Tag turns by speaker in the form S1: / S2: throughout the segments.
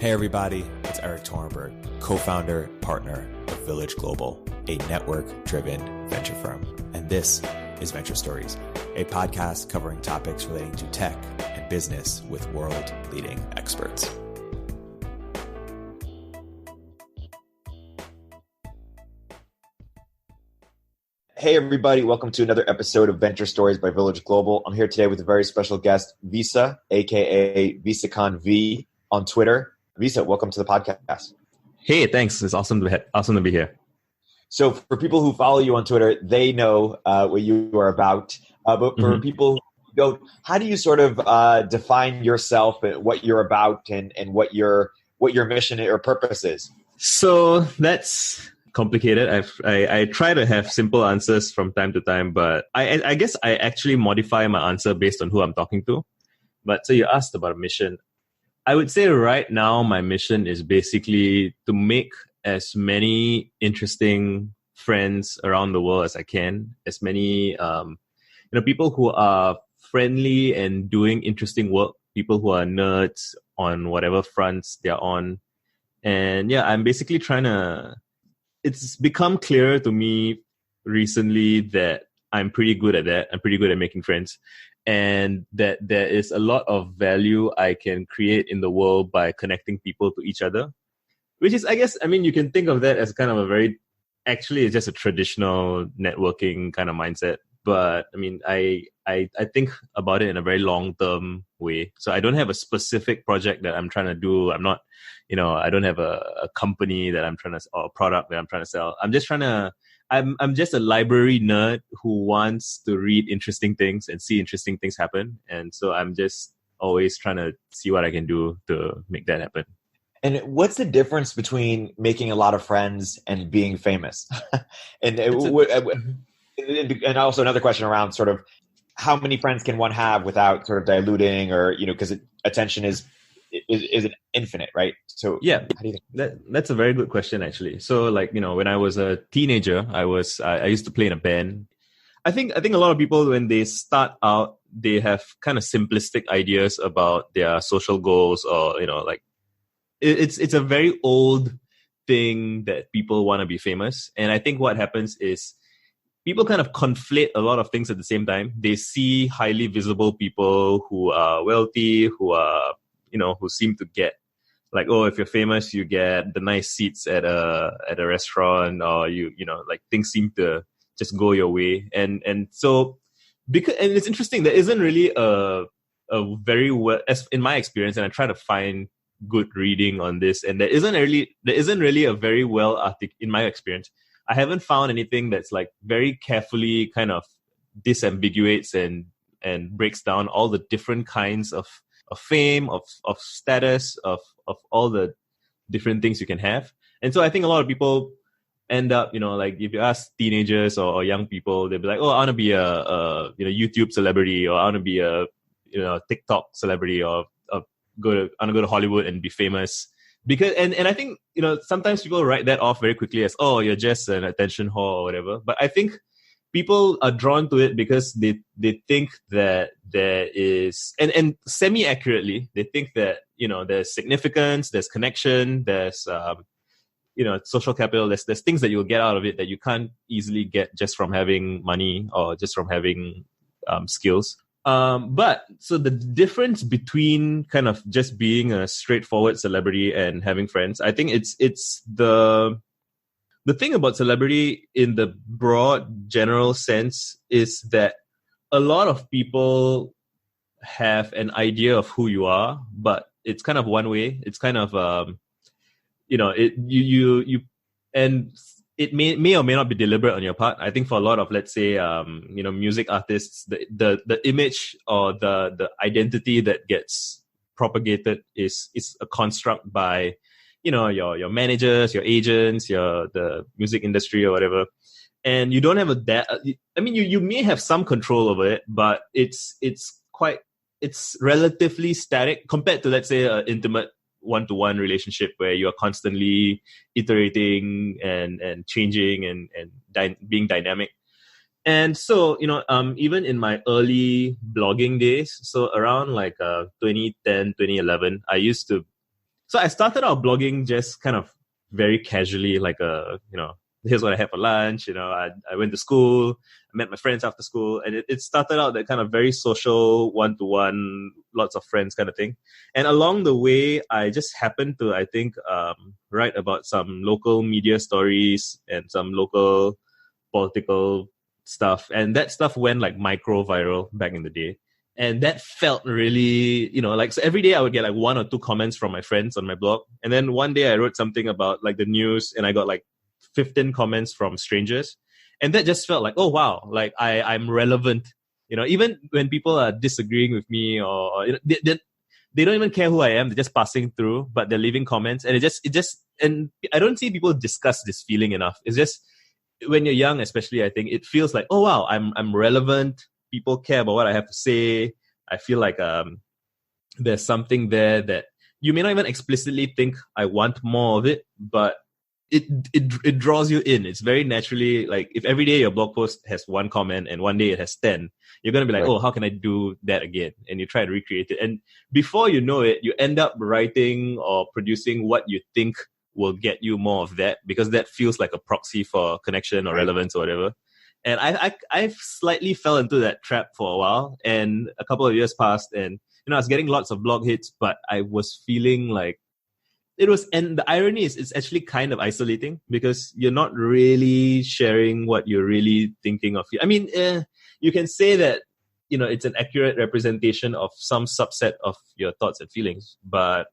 S1: Hey everybody, it's Erik Torenberg, co-founder, partner of Village Global, a network-driven venture firm. And this is Venture Stories, a podcast covering topics relating to tech and business with world-leading experts. Hey everybody, welcome to another episode of Venture Stories by Village Global. I'm here today with a very special guest, Visa, aka Visakan V on Twitter. Visa, welcome to the podcast.
S2: Hey, thanks. It's awesome to be here.
S1: So for people who follow you on Twitter, they know what you are about. But for people who don't, how do you sort of define yourself and what you're about and what your mission or purpose is?
S2: So that's complicated. I try to have simple answers from time to time, but I guess I actually modify my answer based on who I'm talking to. But so you asked about a mission. I would say right now my mission is basically to make as many interesting friends around the world as I can, as many people who are friendly and doing interesting work, people who are nerds on whatever fronts they're on. And yeah, I'm basically it's become clearer to me recently that I'm pretty good at that. I'm pretty good at making friends. And that there is a lot of value I can create in the world by connecting people to each other, which is, I guess, you can think of that as kind of it's just a traditional networking kind of mindset. But I think about it in a very long-term way. So I don't have a specific project that I'm trying to do. I'm not, I don't have a company that I'm trying to, or a product that I'm trying to sell. I'm just a library nerd who wants to read interesting things and see interesting things happen. And so I'm just always trying to see what I can do to make that happen.
S1: And what's the difference between making a lot of friends and being famous? And also another question around sort of how many friends can one have without sort of diluting or, because attention is infinite, right? So
S2: yeah,
S1: how do you think?
S2: That's a very good question, actually. So when I was a teenager, I used to play in a band. I think a lot of people, when they start out, they have kind of simplistic ideas about their social goals, or it's a very old thing that people want to be famous. And I think what happens is people kind of conflate a lot of things at the same time. They see highly visible people who are wealthy, who are who seem to get if you're famous, you get the nice seats at a restaurant, or things seem to just go your way. And so it's interesting, there isn't really a very well, as in my experience, and I try to find good reading on this, and there isn't really a very well in my experience. I haven't found anything that's very carefully kind of disambiguates and breaks down all the different kinds of fame, of status, of all the different things you can have. And so I think a lot of people end up, if you ask teenagers or young people, they'll be like, oh, I want to be a YouTube celebrity, or I want to be a TikTok celebrity, or I want to go to Hollywood and be famous. Because and I think sometimes people write that off very quickly as, oh, you're just an attention whore or whatever. But I think people are drawn to it because they think that there is, and semi-accurately, they think that, there's significance, there's connection, there's, social capital, there's things that you'll get out of it that you can't easily get just from having money or just from having skills. But so the difference between kind of just being a straightforward celebrity and having friends, I think it's the thing about celebrity in the broad general sense is that a lot of people have an idea of who you are, but it's kind of one way. It's kind of, and it may or may not be deliberate on your part. I think for a lot of, let's say, music artists, the image or the identity that gets propagated is a construct by your managers, your agents, the music industry or whatever. And you don't have you may have some control over it, but it's relatively static compared to, let's say, an intimate one-to-one relationship where you are constantly iterating and changing and being dynamic. And so, even in my early blogging days, so around 2010, 2011, I used to So I started out blogging just kind of very casually, like here's what I had for lunch. I went to school, I met my friends after school, and it started out that kind of very social, one-to-one, lots of friends kind of thing. And along the way, I just happened to, I think, write about some local media stories and some local political stuff. And that stuff went like micro viral back in the day. And that felt really, so every day I would get like 1 or 2 comments from my friends on my blog. And then one day I wrote something about like the news and I got like 15 comments from strangers. And that just felt like, oh, wow, like I'm relevant. Even when people are disagreeing with me or they don't even care who I am. They're just passing through, but they're leaving comments. And and I don't see people discuss this feeling enough. It's just when you're young, especially, I think it feels like, oh, wow, I'm relevant. People care about what I have to say. I feel like there's something there that you may not even explicitly think I want more of it, but it draws you in. It's very naturally, like if every day your blog post has 1 comment and one day it has 10, you're going to be like, right. Oh, how can I do that again? And you try to recreate it. And before you know it, you end up writing or producing what you think will get you more of that, because that feels like a proxy for connection or relevance or whatever. And I've slightly fell into that trap for a while, and a couple of years passed, and I was getting lots of blog hits, but I was feeling like and the irony is it's actually kind of isolating because you're not really sharing what you're really thinking of. I mean, you can say that, it's an accurate representation of some subset of your thoughts and feelings, but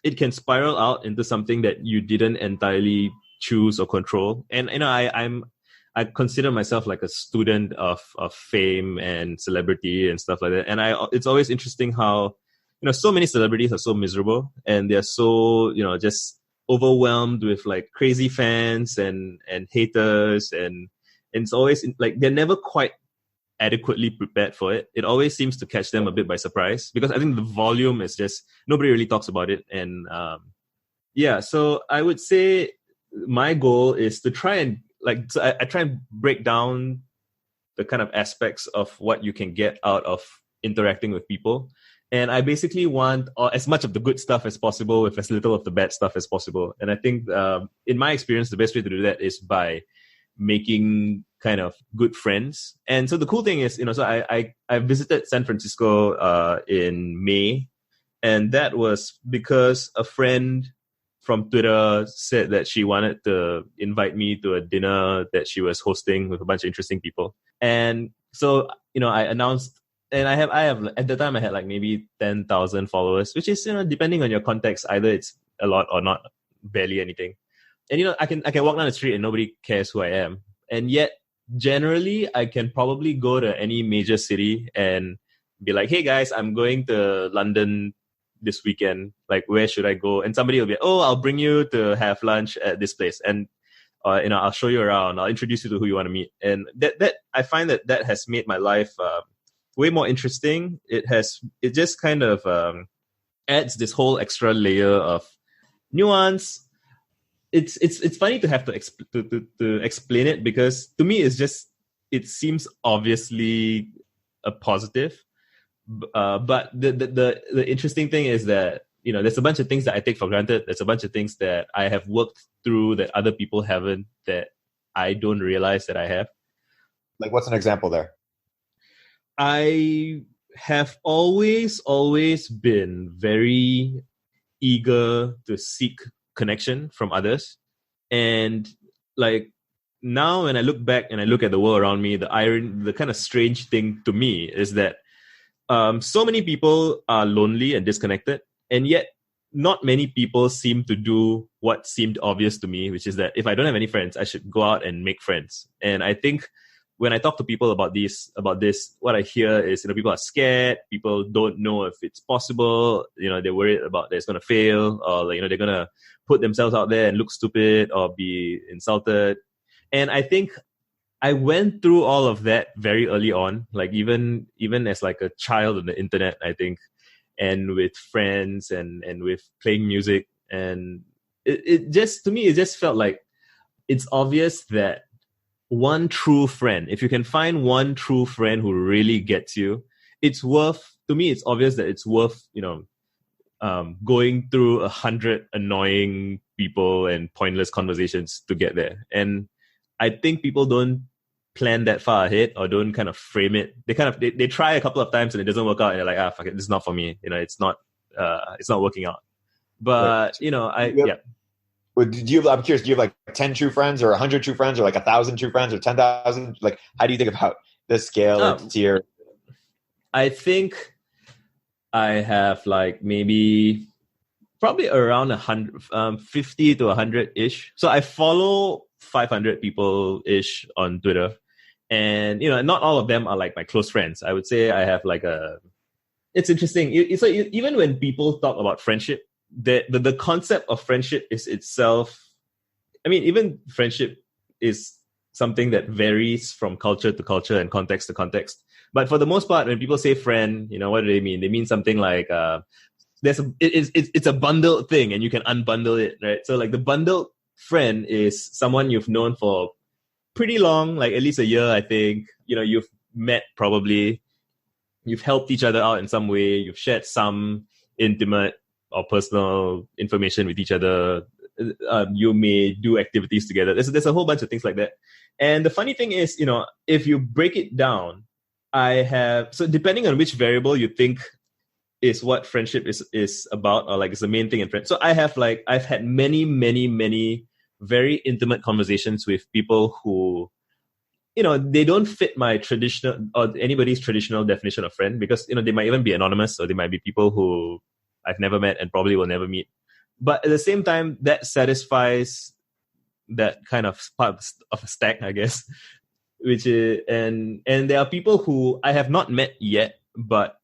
S2: it can spiral out into something that you didn't entirely choose or control. And, I consider myself like a student of fame and celebrity and stuff like that. And it's always interesting how, so many celebrities are so miserable and they're so, just overwhelmed with like crazy fans and haters. And it's always like, they're never quite adequately prepared for it. It always seems to catch them a bit by surprise because I think the volume is just, nobody really talks about it. And so I would say my goal is to try and I try and break down the kind of aspects of what you can get out of interacting with people. And I basically want as much of the good stuff as possible with as little of the bad stuff as possible. And I think in my experience, the best way to do that is by making kind of good friends. And so the cool thing is, so I visited San Francisco in May. And that was because a friend from Twitter said that she wanted to invite me to a dinner that she was hosting with a bunch of interesting people. And so, I announced, and I have at the time I had like maybe 10,000 followers, which is, depending on your context, either it's a lot or not, barely anything. And, I can walk down the street and nobody cares who I am. And yet, generally, I can probably go to any major city and be like, hey guys, I'm going to London this weekend, like where should I go? And somebody will be, oh, I'll bring you to have lunch at this place, and I'll show you around, I'll introduce you to who you want to meet. And that I find that has made my life way more interesting. It just kind of adds this whole extra layer of nuance. It's funny to have to explain it, because to me it seems obviously a positive. But the interesting thing is that, there's a bunch of things that I take for granted. There's a bunch of things that I have worked through that other people haven't, that I don't realize that I have.
S3: Like, what's an example there?
S2: I have always been very eager to seek connection from others. And like now when I look back and I look at the world around me, the kind of strange thing to me is that so many people are lonely and disconnected, and yet not many people seem to do what seemed obvious to me, which is that if I don't have any friends, I should go out and make friends. And I think when I talk to people about this, what I hear is, people are scared. People don't know if it's possible. They're worried about that it's going to fail, or they're going to put themselves out there and look stupid or be insulted. And I think I went through all of that very early on, like even as like a child on the internet, I think, and with friends and with playing music. And it just, to me, it just felt like it's obvious that one true friend, if you can find one true friend who really gets you, it's obvious that it's worth, going through 100 annoying people and pointless conversations to get there. And I think people don't plan that far ahead or don't kind of frame it. They try a couple of times and it doesn't work out and they're like, fuck it, this is not for me. It's not working out. But
S3: right. I'm curious, do you have like 10 true friends or 100 true friends or like 1,000 true friends or 10,000? Like, how do you think about the scale or tier?
S2: I think I have like maybe probably around 100, 50 to 100-ish. So I follow 500 people-ish on Twitter. And, not all of them are like my close friends. I would say I have like it's interesting. Even when people talk about friendship, the concept of friendship is itself, even friendship is something that varies from culture to culture and context to context. But for the most part, when people say friend, what do they mean? They mean something like it's a bundled thing and you can unbundle it, right? So like the bundled friend is someone you've known for pretty long, like at least a year, I think. You've met probably, you've helped each other out in some way, you've shared some intimate or personal information with each other. You may do activities together. There's a whole bunch of things like that. And the funny thing is, if you break it down, so depending on which variable you think is what friendship is about, or like it's the main thing in friendship. So I've had many, many, many very intimate conversations with people who, they don't fit my traditional or anybody's traditional definition of friend, because, they might even be anonymous, or they might be people who I've never met and probably will never meet. But at the same time, that satisfies that kind of part of a stack, I guess, which is, and there are people who I have not met yet, but,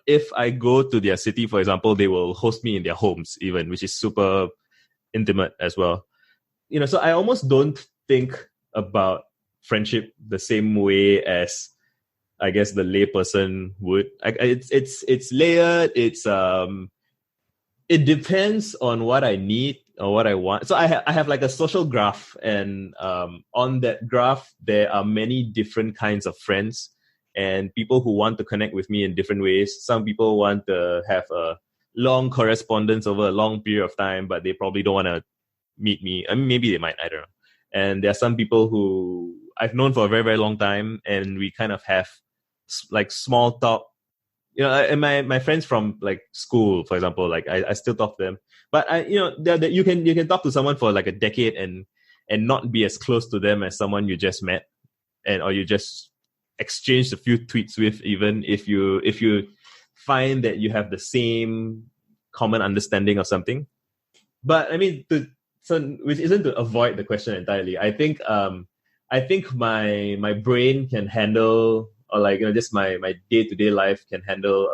S2: if I go to their city, for example, they will host me in their homes even, which is super intimate as well. So I almost don't think about friendship the same way as, I guess, the layperson would. It's layered. It depends on what I need or what I want. So I have like a social graph, and on that graph there are many different kinds of friends and people who want to connect with me in different ways. Some people want to have a long correspondence over a long period of time, but they probably don't want to meet me. Maybe they might, I don't know. And there are some people who I've known for a very, very long time, and we kind of have like small talk. And my friends from like school, for example, like I still talk to them. But you can talk to someone for like a decade and not be as close to them as someone you just met, or you just exchanged a few tweets with, even if you find that you have the same common understanding of something. But which isn't to avoid the question entirely. I think my brain can handle, or like, just my day-to-day life can handle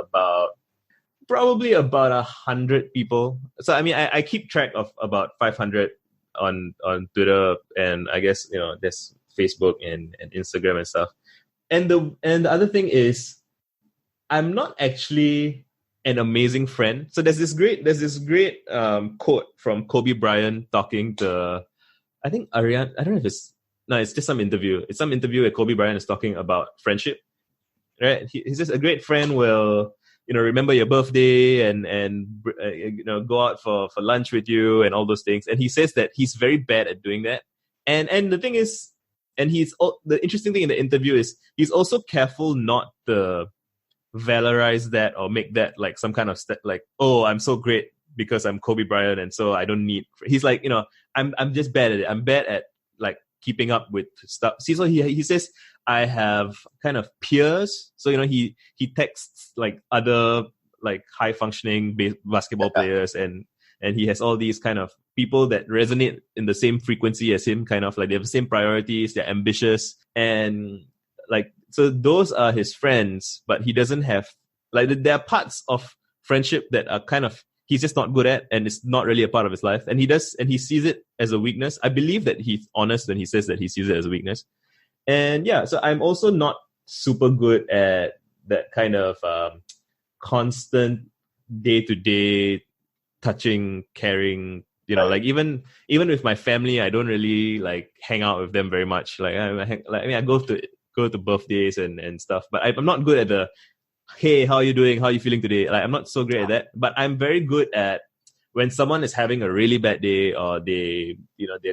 S2: probably about 100 people. So I keep track of about 500 on Twitter, and I guess there's Facebook and Instagram and stuff. And the other thing is, I'm not actually an amazing friend. So there's this great quote from Kobe Bryant talking to, I think, Ariane. I don't know if it's just some interview. It's some interview where Kobe Bryant is talking about friendship. Right? He says a great friend will, remember your birthday and go out for lunch with you and all those things. And he says that he's very bad at doing that. And the thing is, the interesting thing in the interview is he's also careful not to valorize that or make that like some kind of like, oh, I'm so great because I'm Kobe Bryant and so I don't need. He's like, I'm just bad at it. I'm bad at like keeping up with stuff. See, so he says I have kind of peers. So he texts like other like high functioning basketball players, and he has all these kind of people that resonate in the same frequency as him, kind of like they have the same priorities, they're ambitious, and like, so those are his friends. But he doesn't have, like, there are parts of friendship that are kind of, he's just not good at, and it's not really a part of his life, and he sees it as a weakness. I believe that he's honest when he says that he sees it as a weakness. And yeah, so I'm also not super good at that kind of constant day-to-day touching, caring, like even with my family, I don't really like hang out with them very much. Like I go to birthdays and stuff, but I'm not good at the hey, how are you doing? How are you feeling today? Like, I'm not so great at that, but I'm very good at when someone is having a really bad day, or they're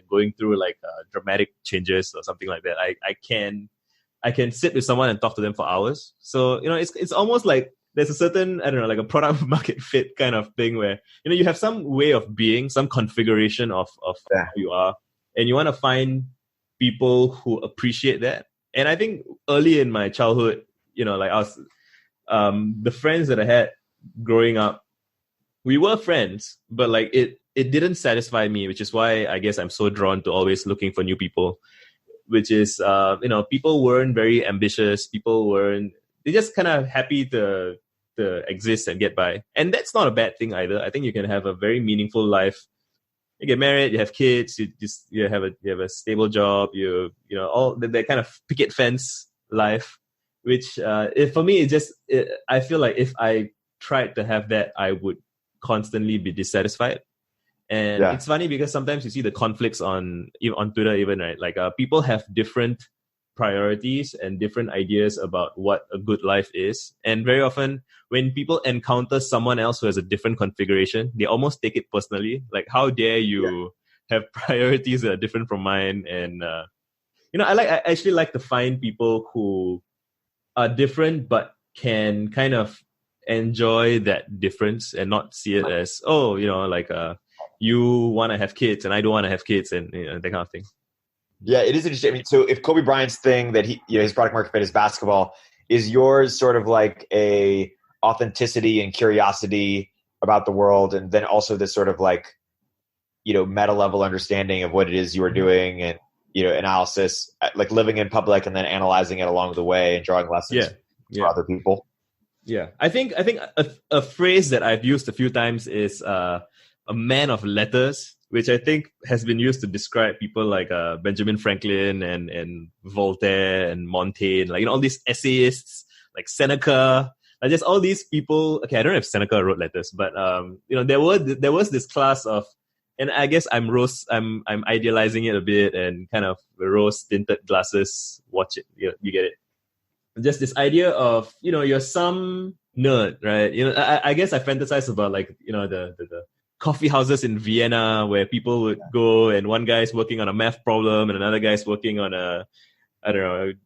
S2: going through like dramatic changes or something like that. I can sit with someone and talk to them for hours. So, it's almost like there's a certain, I don't know, like a product market fit kind of thing where, you have some way of being, some configuration of who you are, and you want to find people who appreciate that. And I think early in my childhood, like I was, the friends that I had growing up, we were friends, but like it didn't satisfy me, which is why I guess I'm so drawn to always looking for new people, which is, people weren't very ambitious. They're just kind of happy to exist and get by. And that's not a bad thing either. I think you can have a very meaningful life. You get married, you have kids, you have a stable job, all that kind of picket fence life, which, for me, I feel like if I tried to have that, I would constantly be dissatisfied. And it's funny because sometimes you see the conflicts on Twitter even, right? Like people have different priorities and different ideas about what a good life is. And very often when people encounter someone else who has a different configuration, they almost take it personally. Like, how dare you have priorities that are different from mine? And, I actually like to find people who are different, but can kind of enjoy that difference and not see it as, you want to have kids and I don't want to have kids, and that kind of thing.
S3: Yeah, it is interesting. I mean, so if Kobe Bryant's thing that his product market fit is basketball, is yours sort of like a authenticity and curiosity about the world, and then also this sort of like, meta level understanding of what it is you are doing, and analysis, like living in public and then analyzing it along the way and drawing lessons for other people.
S2: Yeah, I think a phrase that I've used a few times is a man of letters, which I think has been used to describe people like Benjamin Franklin and Voltaire and Montaigne, like all these essayists like Seneca, like just all these people. Okay, I don't know if Seneca wrote letters, but there was this class of, and I guess I'm idealizing it a bit and kind of rose tinted glasses. Watch it, you get it. Just this idea of you're some nerd, right? I guess I fantasize about like the coffee houses in Vienna where people would go and one guy's working on a math problem and another guy's working on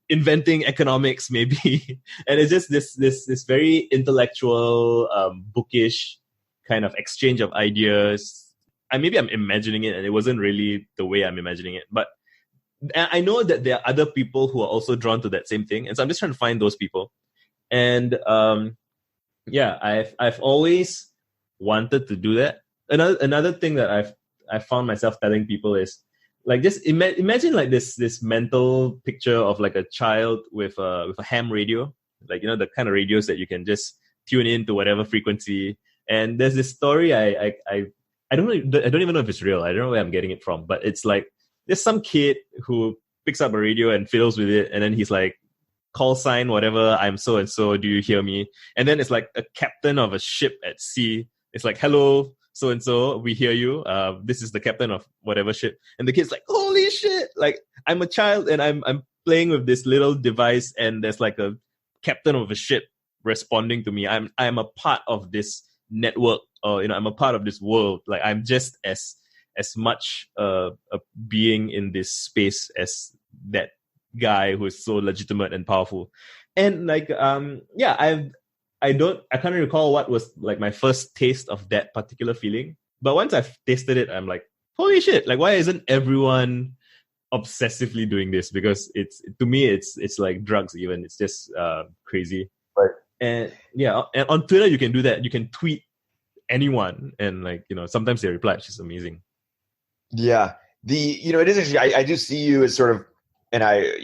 S2: inventing economics maybe. And it's just this very intellectual, bookish kind of exchange of ideas. Maybe I'm imagining it and it wasn't really the way I'm imagining it, but I know that there are other people who are also drawn to that same thing. And so I'm just trying to find those people. And I've always wanted to do that. Another thing that I've found myself telling people is like, just imagine like this mental picture of like a child with a ham radio, like the kind of radios that you can just tune in to whatever frequency. And there's this story I don't even know if it's real. I don't know where I'm getting it from, but it's like there's some kid who picks up a radio and fiddles with it, and then he's like, call sign whatever, I'm so and so, do you hear me? And then it's like a captain of a ship at sea. It's like, hello, so and so, we hear you. This is the captain of whatever ship. And the kid's like, holy shit! Like, I'm a child and I'm playing with this little device, and there's like a captain of a ship responding to me. I'm a part of this network, or I'm a part of this world. Like, I'm just as much a being in this space as that guy who is so legitimate and powerful. And like I can't recall what was like my first taste of that particular feeling, but once I've tasted it, I'm like, holy shit, like why isn't everyone obsessively doing this? Because to me it's like drugs. Even it's just crazy,
S3: right?
S2: And and on Twitter you can do that. You can tweet anyone, and like sometimes they reply, which is amazing.
S3: Yeah, it is interesting. I do see you as sort of, and I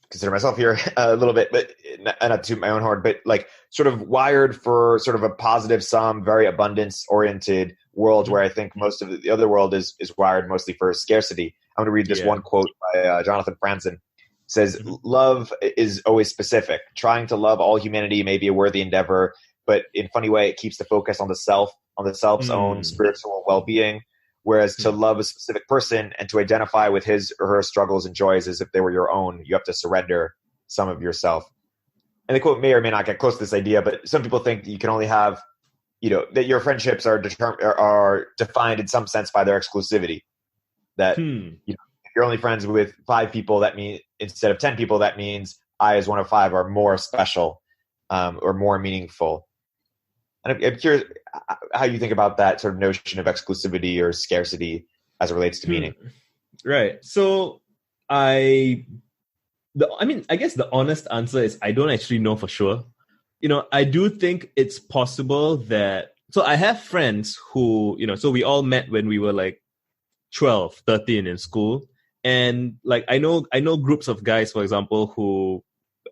S3: consider myself here a little bit, but not to my own horn, but like sort of wired for sort of a positive sum, very abundance oriented world, where I think most of the other world is wired mostly for scarcity. I'm going to read this one quote by Jonathan Franzen. It says, love is always specific. Trying to love all humanity may be a worthy endeavor, but in a funny way, it keeps the focus on the self's own spiritual well-being. Whereas to love a specific person and to identify with his or her struggles and joys as if they were your own, you have to surrender some of yourself. and the quote may or may not get close to this idea, but some people think that you can only have, that your friendships are defined in some sense by their exclusivity. That if you're only friends with 5 people, that means instead of 10 people, that means I, as one of 5, are more special or more meaningful. And I'm curious how you think about that sort of notion of exclusivity or scarcity as it relates to meaning.
S2: Right. So I guess the honest answer is I don't actually know for sure. I do think it's possible that, so I have friends who, so we all met when we were like 12, 13 in school. And like, I know groups of guys, for example, who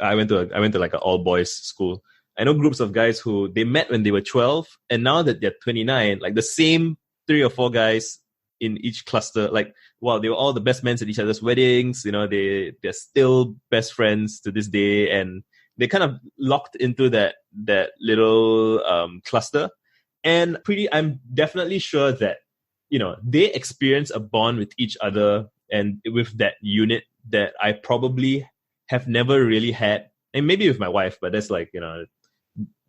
S2: I went to like an all boys school. I know groups of guys who they met when they were 12, and now that they're 29, like the same 3 or 4 guys in each cluster, like, wow, they were all the best men at each other's weddings. They're still best friends to this day, and they kind of locked into that little cluster. And I'm definitely sure that they experience a bond with each other and with that unit that I probably have never really had, and maybe with my wife, but that's like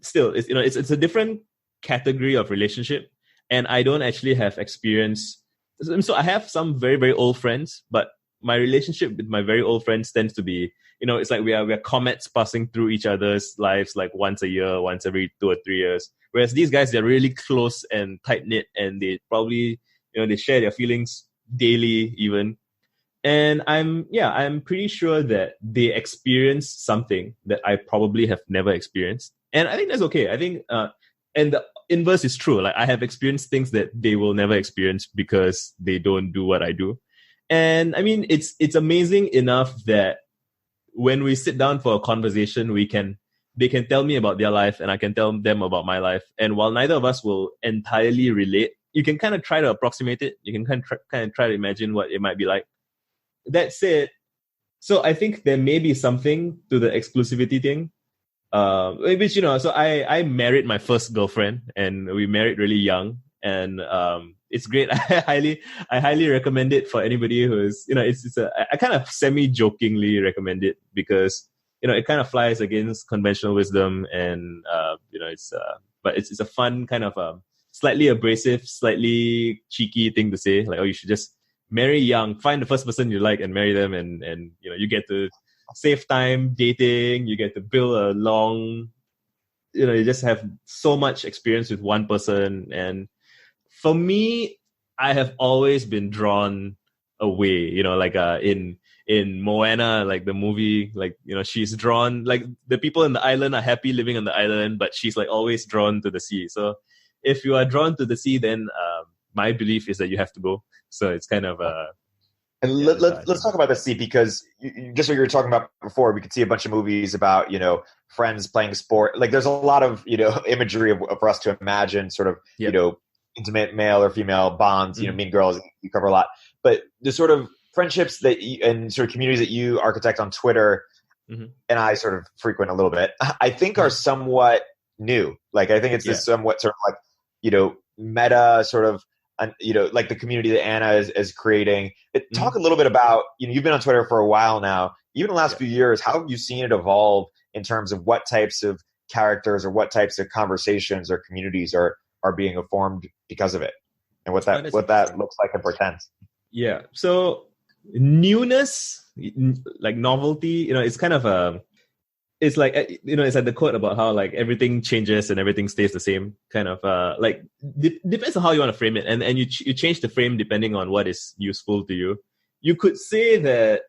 S2: still it's a different category of relationship, and I don't actually have experience. So I have some very, very old friends, but my relationship with my very old friends tends to be, it's like we are comets passing through each other's lives like once a year, once every 2 or 3 years. Whereas these guys, they're really close and tight knit, and they probably, they share their feelings daily even. And I'm pretty sure that they experience something that I probably have never experienced. And I think that's okay. I think, and the inverse is true. Like I have experienced things that they will never experience because they don't do what I do. And I mean, it's amazing enough that when we sit down for a conversation, they can tell me about their life and I can tell them about my life. And while neither of us will entirely relate, you can kind of try to approximate it. You can kind of try to imagine what it might be like. That said, so I think there may be something to the exclusivity thing. Which, so I married my first girlfriend, and we married really young, and it's great. I highly recommend it for anybody who's, I kind of semi-jokingly recommend it because, it kind of flies against conventional wisdom, and but it's a fun kind of slightly abrasive, slightly cheeky thing to say, like, oh, you should just marry young, find the first person you like and marry them, and you get to save time dating, you get to build a long, you just have so much experience with one person. And for me, I have always been drawn away, like in Moana, like the movie, like, she's drawn, like the people in the island are happy living on the island, but she's like always drawn to the sea. So if you are drawn to the sea, then my belief is that you have to go. So it's kind of
S3: and let's talk about the sea, because just what you were talking about before, we could see a bunch of movies about, friends playing sport. Like there's a lot of, imagery for us to imagine sort of, intimate male or female bonds, Mean Girls, you cover a lot. But the sort of friendships and sort of communities that you architect on Twitter, and I sort of frequent a little bit, I think are somewhat new. Like I think it's this somewhat sort of like, meta sort of, like the community that Anna is creating. Talk a little bit about, you've been on Twitter for a while now, even the last few years, how have you seen it evolve in terms of what types of characters or what types of conversations or communities are being formed because of it, and what that looks like and portends?
S2: Yeah. So newness, like novelty, it's kind of it's like, it's like the quote about how like everything changes and everything stays the same, kind of like depends on how you want to frame it, and you change the frame depending on what is useful to you. You could say that,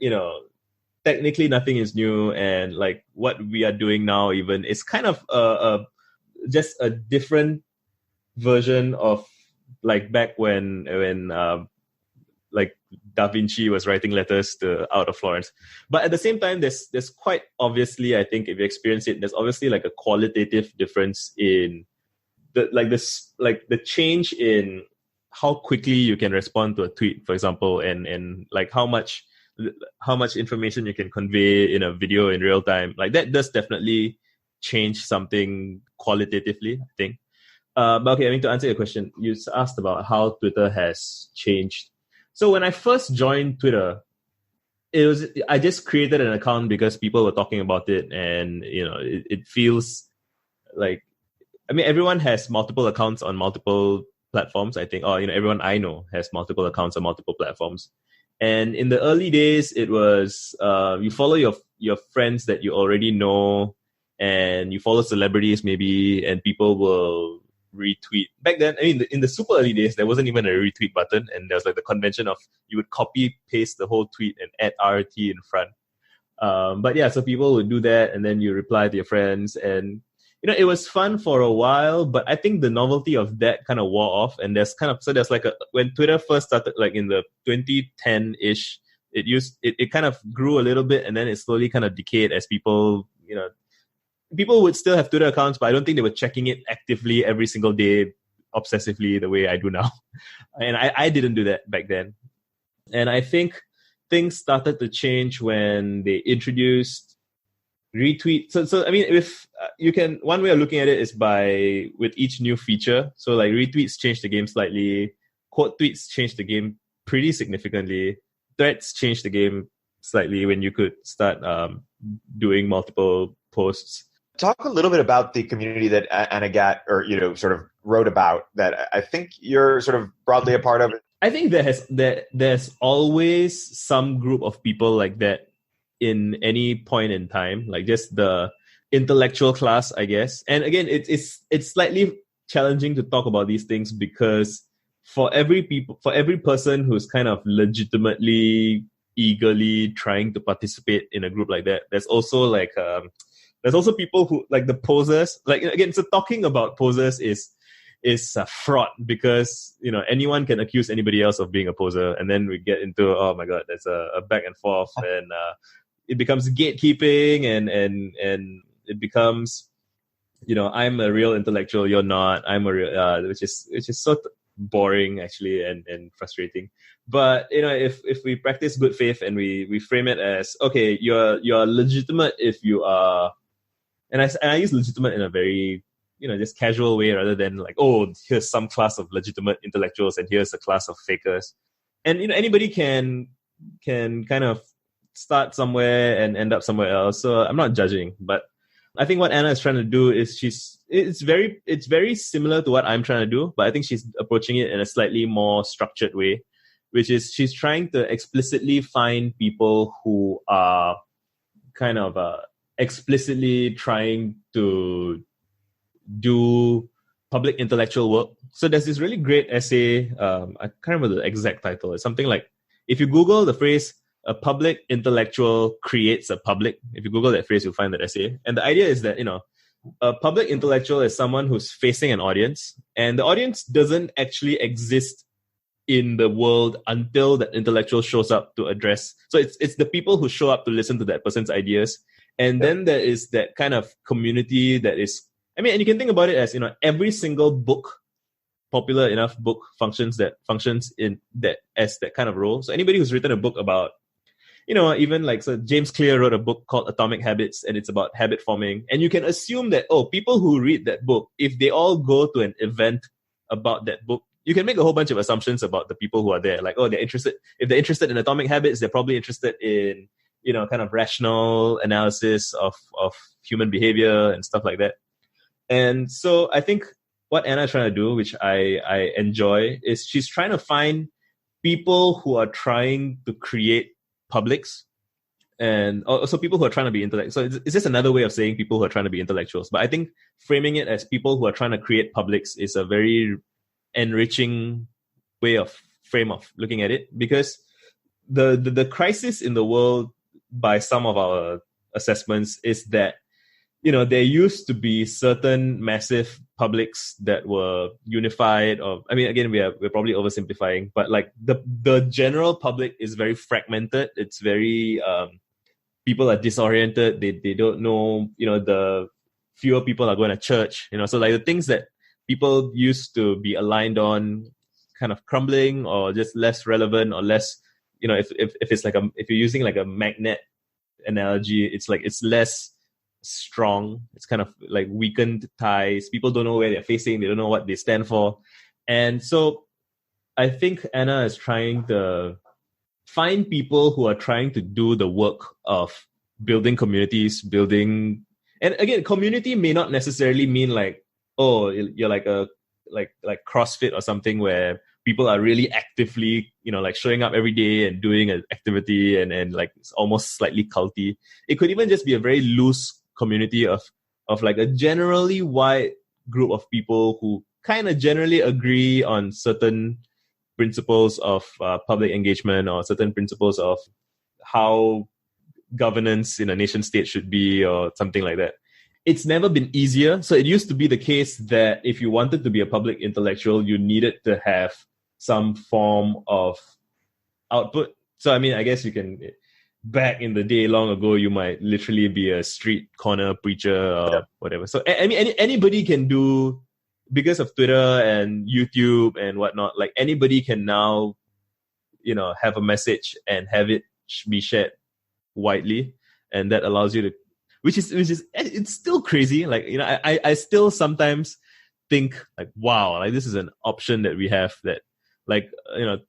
S2: technically nothing is new, and like what we are doing now even is kind of just a different version of like back when like Da Vinci was writing letters out of Florence. But at the same time, there's quite obviously, I think if you experience it, there's obviously like a qualitative difference in the change in how quickly you can respond to a tweet, for example, and like how much information you can convey in a video in real time. Like that does definitely change something qualitatively, I think. But okay, I mean, to answer your question, you asked about how Twitter has changed. So when I first joined Twitter, I just created an account because people were talking about it, and it feels like, I mean, everyone has multiple accounts on multiple platforms, I think. Or everyone I know has multiple accounts on multiple platforms. And in the early days, it was you follow your friends that you already know, and you follow celebrities maybe, and people will retweet. Back then, I mean, in the super early days, there wasn't even a retweet button, and there was like the convention of you would copy paste the whole tweet and add RT in front. But yeah, so people would do that, and then you reply to your friends, and it was fun for a while. But I think the novelty of that kind of wore off, and there's like when Twitter first started, like in the 2010-ish, it kind of grew a little bit, and then it slowly kind of decayed as people would still have Twitter accounts, but I don't think they were checking it actively every single day, obsessively, the way I do now. And I didn't do that back then. And I think things started to change when they introduced retweet. So I mean, if you can, one way of looking at it is with each new feature. So like retweets changed the game slightly, quote tweets changed the game pretty significantly, threads changed the game slightly when you could start doing multiple posts.
S3: Talk a little bit about the community that Anna Gat, or sort of wrote about, that I think you're sort of broadly a part of.
S2: I think there's always some group of people like that in any point in time, like just the intellectual class, I guess. And again, it's slightly challenging to talk about these things because for every person who's kind of legitimately, eagerly trying to participate in a group like that, there's also people who, like the posers. Like, again, so talking about posers is fraught because anyone can accuse anybody else of being a poser, and then we get into, oh my god, there's a back and forth, and it becomes gatekeeping, and it becomes, I'm a real intellectual, you're not. I'm a real, which is so boring actually, and frustrating. But if we practice good faith and we frame it as, okay, you're legitimate if you are. And I use legitimate in a very, just casual way, rather than like, oh, here's some class of legitimate intellectuals and here's a class of fakers. And, anybody can kind of start somewhere and end up somewhere else. So I'm not judging, but I think what Anna is trying to do is it's very similar to what I'm trying to do, but I think she's approaching it in a slightly more structured way, which is she's trying to explicitly find people who are kind of explicitly trying to do public intellectual work. So there's this really great essay, I can't remember the exact title. It's something like, if you Google the phrase, a public intellectual creates a public, if you Google that phrase, you'll find that essay. And the idea is that, a public intellectual is someone who's facing an audience, and the audience doesn't actually exist in the world until that intellectual shows up to address. So it's the people who show up to listen to that person's ideas. And then there is that kind of community that is, I mean, and you can think about it as, every single book, popular enough book functions in that as that kind of role. So anybody who's written a book about, even like, so James Clear wrote a book called Atomic Habits, and it's about habit forming. And you can assume that, people who read that book, if they all go to an event about that book, you can make a whole bunch of assumptions about the people who are there. Like, they're interested. If they're interested in atomic habits, they're probably interested in, kind of rational analysis of human behavior and stuff like that. And so I think what Anna's trying to do, which I enjoy, is she's trying to find people who are trying to create publics, and also people who are trying to be intellectuals. So it's just another way of saying people who are trying to be intellectuals. But I think framing it as people who are trying to create publics is a very enriching frame of looking at it, because the crisis in the world, by some of our assessments, is that there used to be certain massive publics that were unified, or I mean, again, we're probably oversimplifying, but like the general public is very fragmented. It's very people are disoriented. They don't know, the fewer people are going to church, so like the things that people used to be aligned on kind of crumbling, or just less relevant, or less, if it's like if you're using like a magnet analogy, it's like it's less strong. It's kind of like weakened ties. People don't know where they're facing. They don't know what they stand for. And so I think Anna is trying to find people who are trying to do the work of building communities, and again, community may not necessarily mean like, oh, you're like a like CrossFit or something where people are really actively, like showing up every day and doing an activity and like it's almost slightly culty. It could even just be a very loose community of like a generally wide group of people who kind of generally agree on certain principles of public engagement or certain principles of how governance in a nation state should be or something like that. It's never been easier. So it used to be the case that if you wanted to be a public intellectual, you needed to have some form of output. So, I mean, I guess you can, back in the day, long ago, you might literally be a street corner preacher or whatever. So, I mean, anybody can do, because of Twitter and YouTube and whatnot, like anybody can now, have a message and have it be shared widely. And that allows you to, which is it's still crazy. Like, I still sometimes think like, wow, like this is an option that we have that, like,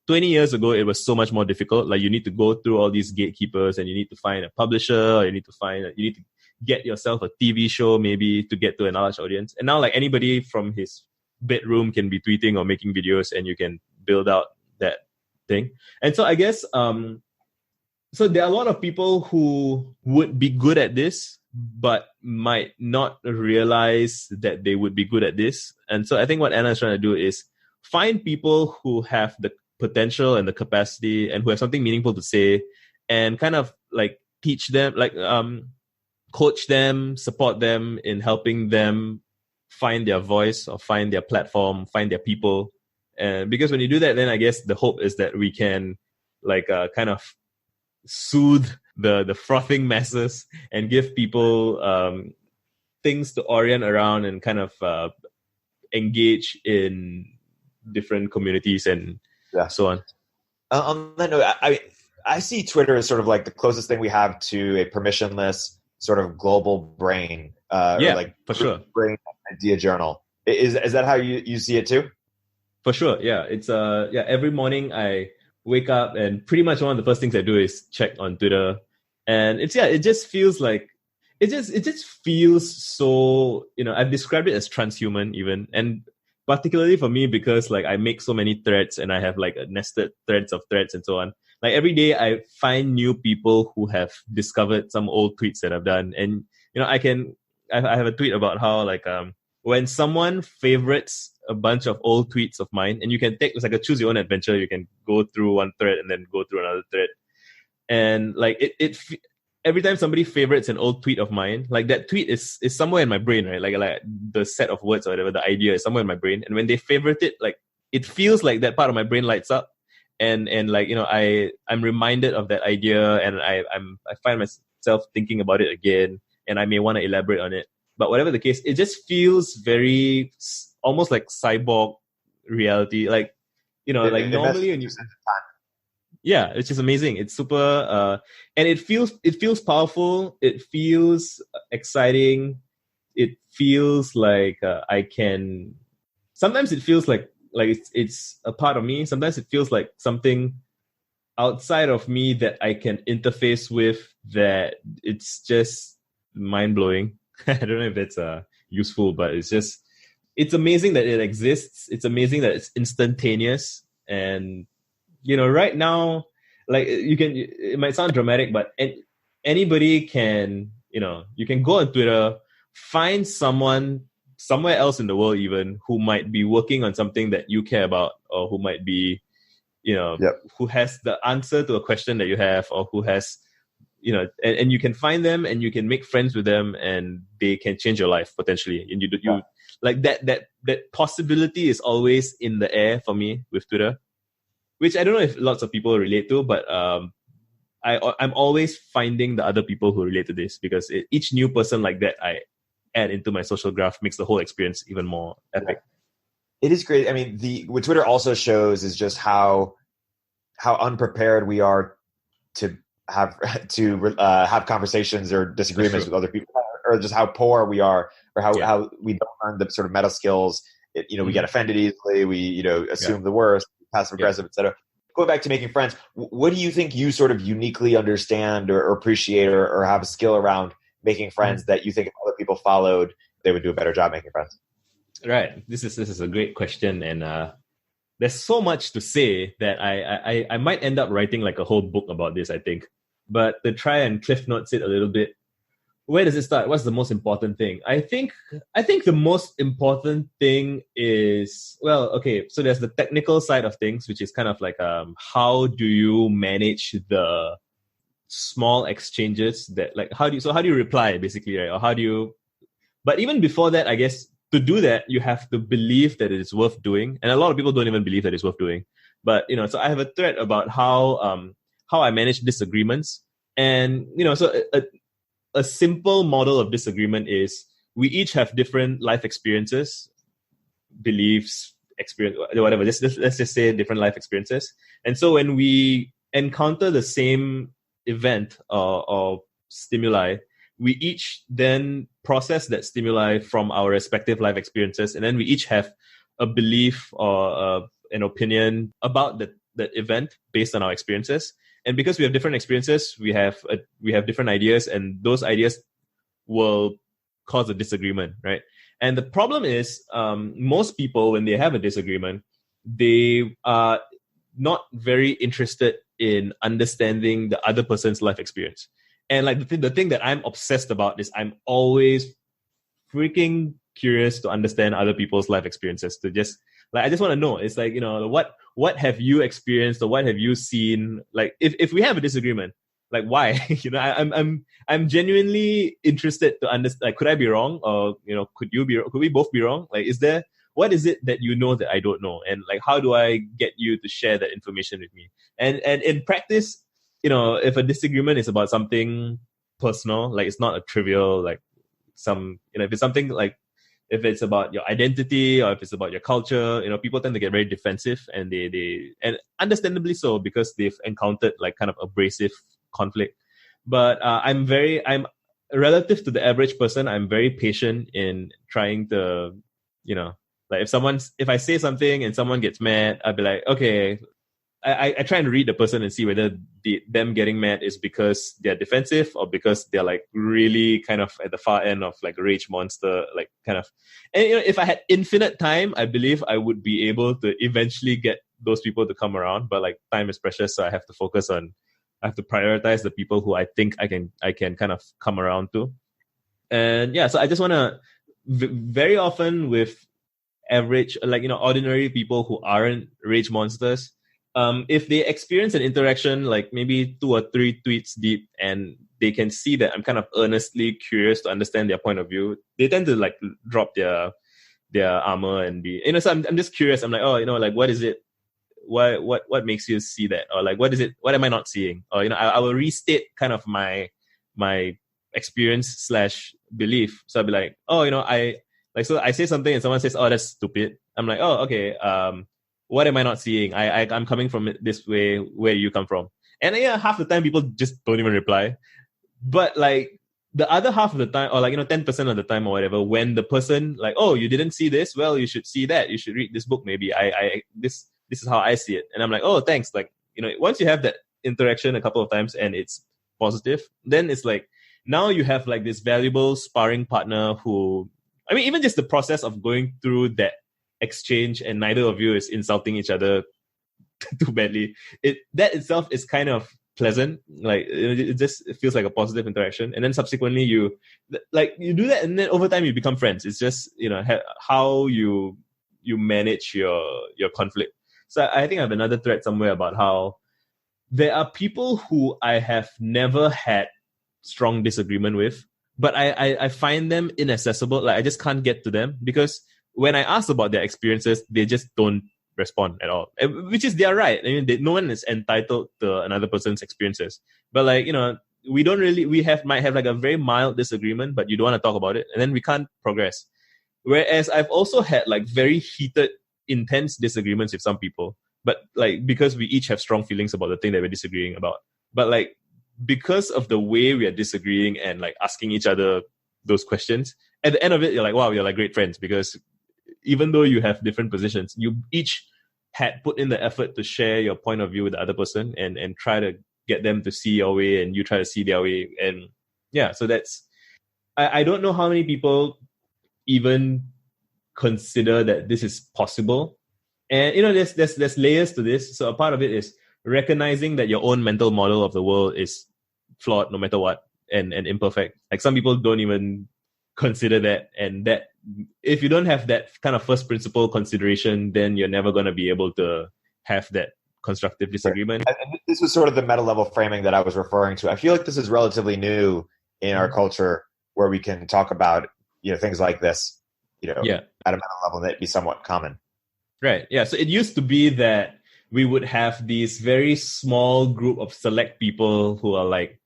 S2: 20 years ago, it was so much more difficult. Like you need to go through all these gatekeepers and you need to find a publisher, or you need to get yourself a TV show maybe to get to a large audience. And now like anybody from his bedroom can be tweeting or making videos and you can build out that thing. And so I guess, so there are a lot of people who would be good at this, but might not realize that they would be good at this. And so I think what Anna is trying to do is find people who have the potential and the capacity and who have something meaningful to say, and kind of like teach them, like coach them, support them in helping them find their voice or find their platform, find their people. And because when you do that, then I guess the hope is that we can like kind of soothe the frothing masses and give people things to orient around and kind of engage in different communities and so on.
S3: On that note, I see Twitter as sort of like the closest thing we have to a permissionless sort of global brain. Or like
S2: for sure.
S3: Brain idea journal. Is that how you see it too?
S2: For sure, yeah. It's every morning I wake up and pretty much one of the first things I do is check on Twitter. And it just feels like it just feels so, I've described it as transhuman even. And particularly for me, because like I make so many threads and I have like nested threads of threads and so on. Like every day I find new people who have discovered some old tweets that I've done. And, I have a tweet about how like, when someone favorites a bunch of old tweets of mine, and you can take, it's like a choose your own adventure. You can go through one thread and then go through another thread. And like every time somebody favorites an old tweet of mine, like that tweet is somewhere in my brain, right? Like the set of words or whatever, the idea is somewhere in my brain. And when they favorite it, like it feels like that part of my brain lights up. And like, I'm reminded of that idea, and I find myself thinking about it again, and I may want to elaborate on it. But whatever the case, it just feels very almost like cyborg reality. Like, like normally when you, yeah, it's just amazing. It's super, and it feels powerful. It feels exciting. It feels like sometimes it feels like it's a part of me. Sometimes it feels like something outside of me that I can interface with, that it's just mind-blowing. I don't know if that's useful, but it's amazing that it exists. It's amazing that it's instantaneous. And, right now, like it might sound dramatic, but anybody can, you can go on Twitter, find someone somewhere else in the world even who might be working on something that you care about, or who might be, who has the answer to a question that you have, or who has, and you can find them and you can make friends with them, and they can change your life potentially. And you like that possibility is always in the air for me with Twitter, which I don't know if lots of people relate to, but I'm always finding the other people who relate to this, because each new person like that I add into my social graph makes the whole experience even more epic.
S3: It is great. I mean, what Twitter also shows is just how unprepared we are to have conversations or disagreements with other people, or just how poor we are, or how we don't learn the sort of meta skills. We get offended easily. We assume the worst, passive aggressive, etc. going back to making friends, what do you think you sort of uniquely understand or appreciate or have a skill around making friends that you think if other people followed, they would do a better job making friends?
S2: Right. This is a great question, and there's so much to say that I might end up writing like a whole book about this, I think. But to try and cliff notes it a little bit, where does it start? What's the most important thing? I think the most important thing is, well, okay, so there's the technical side of things, which is kind of like how do you manage the small exchanges that, like, how do you reply, basically, right? Or how do you, but even before that, I guess, to do that, you have to believe that it is worth doing. And a lot of people don't even believe that it's worth doing. But, so I have a thread about how I manage disagreements. And, so a simple model of disagreement is we each have different life experiences, beliefs, experience, whatever. Let's just say different life experiences. And so when we encounter the same event or stimuli, we each then process that stimuli from our respective life experiences, and then we each have a belief or an opinion about that event based on our experiences. And because we have different experiences, we have different ideas, and those ideas will cause a disagreement, right? And the problem is, most people, when they have a disagreement, they are not very interested in understanding the other person's life experience. And like the thing that I'm obsessed about is I'm always freaking curious to understand other people's life experiences. To just like, I just want to know. It's like, what have you experienced or what have you seen? Like, if we have a disagreement, like, why? I'm genuinely interested to understand. Like, could I be wrong, or could we both be wrong? Like, what is it that you know that I don't know, and like, how do I get you to share that information with me? And in practice, if a disagreement is about something personal, like it's not a trivial, like if it's something like, if it's about your identity or if it's about your culture, people tend to get very defensive, and and understandably so, because they've encountered like kind of abrasive conflict. But I'm relative to the average person, I'm very patient in trying to, like if I say something and someone gets mad, I'll be like, okay, I try and read the person and see whether them getting mad is because they're defensive or because they're like really kind of at the far end of like a rage monster, like kind of. And if I had infinite time, I believe I would be able to eventually get those people to come around. But like, time is precious, so I have to prioritize the people who I think I can kind of come around to. And yeah, so I just want to very often with average, like ordinary people who aren't rage monsters. If they experience an interaction like maybe 2 or 3 tweets deep, and they can see that I'm kind of earnestly curious to understand their point of view, they tend to like drop their armor and be, so I'm just curious. I'm like, like, what is it? What makes you see that? Or like, what is it? What am I not seeing? Or, I will restate kind of my experience / belief. So I'll be like, so I say something and someone says, oh, that's stupid. I'm like, oh, okay. What am I not seeing? I'm coming from it this way. Where you come from? And yeah, half the time people just don't even reply. But like the other half of the time, or like 10% of the time or whatever, when the person like, oh, you didn't see this? Well, you should see that. You should read this book. Maybe this is how I see it. And I'm like, oh, thanks. Like once you have that interaction a couple of times and it's positive, then it's like now you have like this valuable sparring partner who, even just the process of going through that exchange and neither of you is insulting each other too badly, that itself is kind of pleasant. Like it feels like a positive interaction, and then subsequently you do that, and then over time you become friends. It's just how you manage your conflict. So I think I have another thread somewhere about how there are people who I have never had strong disagreement with, but I find them inaccessible. Like I just can't get to them, because when I ask about their experiences, they just don't respond at all, which is their right. No one is entitled to another person's experiences. But like, we might have like a very mild disagreement, but you don't want to talk about it, and then we can't progress. Whereas I've also had like very heated, intense disagreements with some people, but like because we each have strong feelings about the thing that we're disagreeing about. But like because of the way we are disagreeing and like asking each other those questions, at the end of it, you're like, wow, you're like great friends, because even though you have different positions, you each had put in the effort to share your point of view with the other person and try to get them to see your way and you try to see their way. And yeah, so that's, I don't know how many people even consider that this is possible. And, there's layers to this. So a part of it is recognizing that your own mental model of the world is flawed no matter what and imperfect. Like some people don't even consider that, and that if you don't have that kind of first principle consideration, then you're never going to be able to have that constructive disagreement.
S3: And this was sort of the meta level framing that I was referring to. I feel like this is relatively new in our culture, where we can talk about things like this at a meta level that be somewhat common.
S2: Right. Yeah. So it used to be that we would have these very small group of select people who are like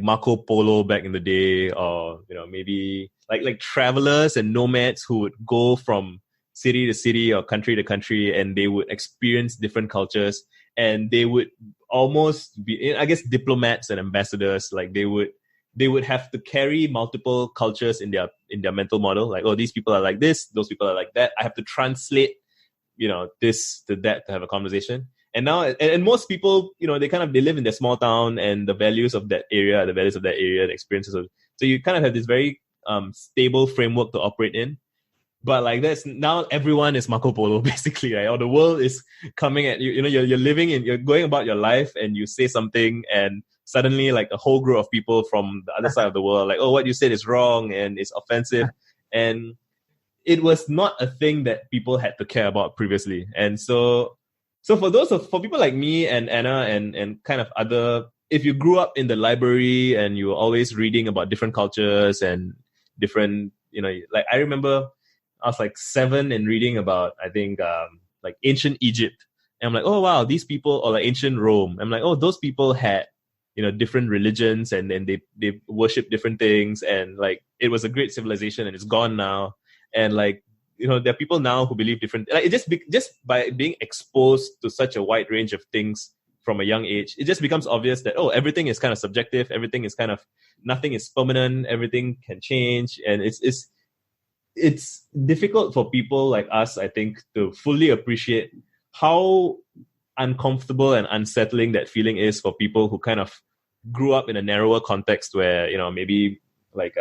S2: Marco Polo back in the day, or maybe like travelers and nomads who would go from city to city or country to country, and they would experience different cultures, and they would almost be, I guess, diplomats and ambassadors. Like they would have to carry multiple cultures in their mental model. Like, oh, these people are like this, those people are like that. I have to translate, this to that to have a conversation. And now, and most people, they live in their small town, and the values of that area, the experiences of, so you kind of have this very stable framework to operate in. But like that's now everyone is Marco Polo basically, right? Or the world is coming at you. You're living in, you're going about your life, and you say something, and suddenly like a whole group of people from the other side of the world, like, oh, what you said is wrong and it's offensive, and it was not a thing that people had to care about previously. And so for people like me and Anna and kind of other, if you grew up in the library and you were always reading about different cultures and different, like I remember I was like 7 and reading about, I think, like ancient Egypt. And I'm like, oh, wow, these people, or like ancient Rome. I'm like, oh, those people had, different religions, and then they worship different things. And like, it was a great civilization, and it's gone now. And like, there are people now who believe different, like it just by being exposed to such a wide range of things from a young age, it just becomes obvious that, oh, everything is kind of subjective. Everything is nothing is permanent. Everything can change. And it's difficult for people like us, I think, to fully appreciate how uncomfortable and unsettling that feeling is for people who kind of grew up in a narrower context where, maybe like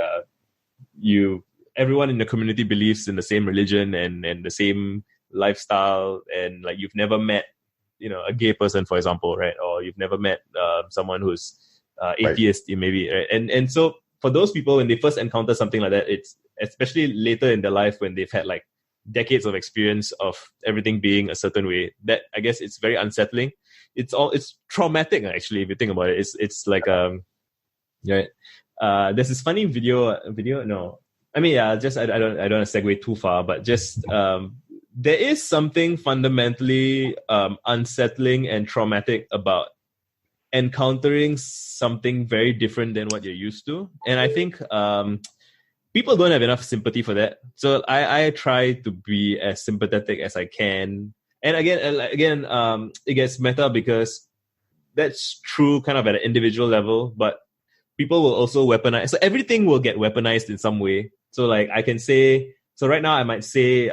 S2: everyone in the community believes in the same religion and the same lifestyle, and like you've never met, a gay person, for example, right? Or you've never met someone who's atheist, right. Maybe, right? And so for those people, when they first encounter something like that, it's especially later in their life when they've had like decades of experience of everything being a certain way, that I guess it's very unsettling. It's traumatic actually, if you think about it. It's like there's this funny video. No, I mean, yeah, just I don't want to segue too far, but just there is something fundamentally unsettling and traumatic about encountering something very different than what you're used to. And I think people don't have enough sympathy for that. So I try to be as sympathetic as I can. And again, it gets meta because that's true kind of at an individual level, but people will also weaponize. So everything will get weaponized in some way. So like I can say, so right now I might say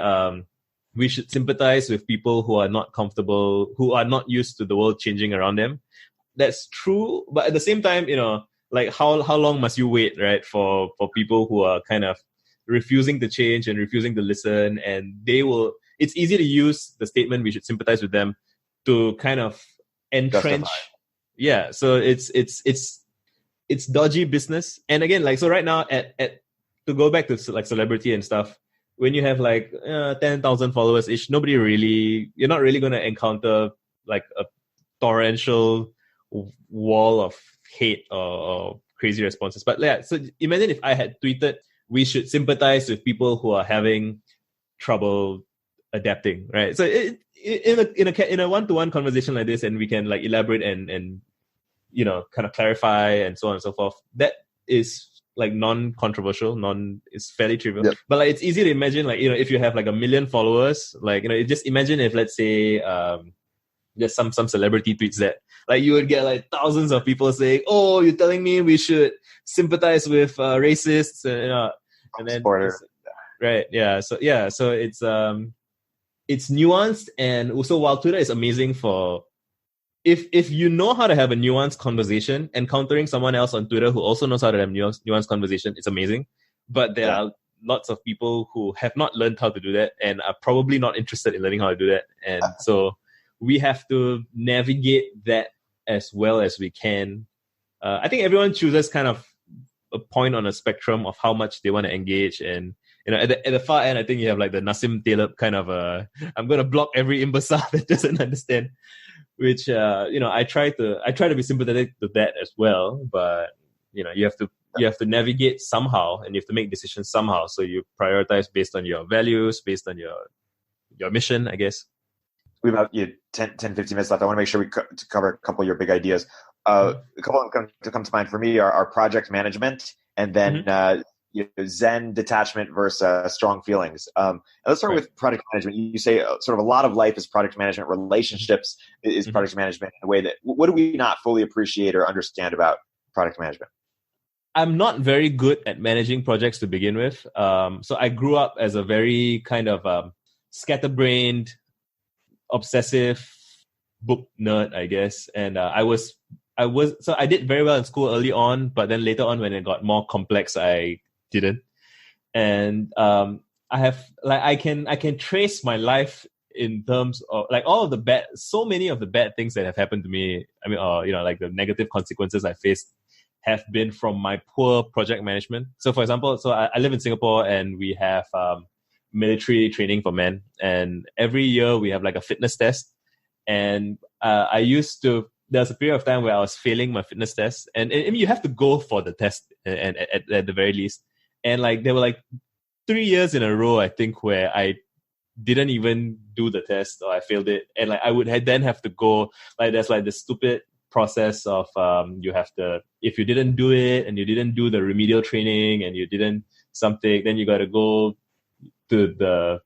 S2: we should sympathize with people who are not comfortable, who are not used to the world changing around them. That's true. But at the same time, like how long must you wait, right? For people who are kind of refusing to change and refusing to listen, and it's easy to use the statement we should sympathize with them to kind of entrench. Justify. Yeah. So it's dodgy business. And again, like, so right now to go back to like celebrity and stuff, when you have like 10,000 followers ish, you're not really going to encounter like a torrential wall of hate or crazy responses. But yeah, so imagine if I had tweeted, we should sympathize with people who are having trouble adapting, right? So in a one-to-one conversation like this, and we can like elaborate and kind of clarify and so on and so forth, that is like non-controversial, it's fairly trivial. Yep. But like it's easy to imagine, like, if you have like 1 million followers, like, just imagine if, let's say, there's some celebrity tweets that like you would get like thousands of people saying, oh, you're telling me we should sympathize with racists, and then right, yeah. So it's it's nuanced. And also, while Twitter is amazing for, if you know how to have a nuanced conversation, encountering someone else on Twitter who also knows how to have nuanced conversation, it's amazing. But there are lots of people who have not learned how to do that and are probably not interested in learning how to do that. And so we have to navigate that as well as we can. I think everyone chooses kind of a point on a spectrum of how much they want to engage. And at the far end, I think you have like the Nassim Taleb kind of I'm going to block every imbecile that doesn't understand. Which I try to be sympathetic to that as well, but you have to navigate somehow, and you have to make decisions somehow. So you prioritize based on your values, based on your mission, I guess.
S3: We have about 10, 15 minutes left. I want to make sure we cover a couple of your big ideas. A couple of them come to mind for me are project management, and then Zen detachment versus strong feelings. And let's start with product management. You say sort of a lot of life is product management. Relationships is product management in a way that, what do we not fully appreciate or understand about product management?
S2: I'm not very good at managing projects to begin with. So I grew up as a very kind of scatterbrained, obsessive book nerd, I guess. And so I did very well in school early on, but then later on when it got more complex, I didn't. And I can trace my life in terms of like so many of the bad things that have happened to me. I mean, like the negative consequences I faced have been from my poor project management. So for example, I live in Singapore, and we have military training for men, and every year we have like a fitness test. And there was a period of time where I was failing my fitness test, and you have to go for the test and at the very least. And like there were like 3 years in a row, I think, where I didn't even do the test, or I failed it. And like I would then have to go, like there's like this stupid process of you have to, if you didn't do it and you didn't do the remedial training and you didn't something, then you got to go to the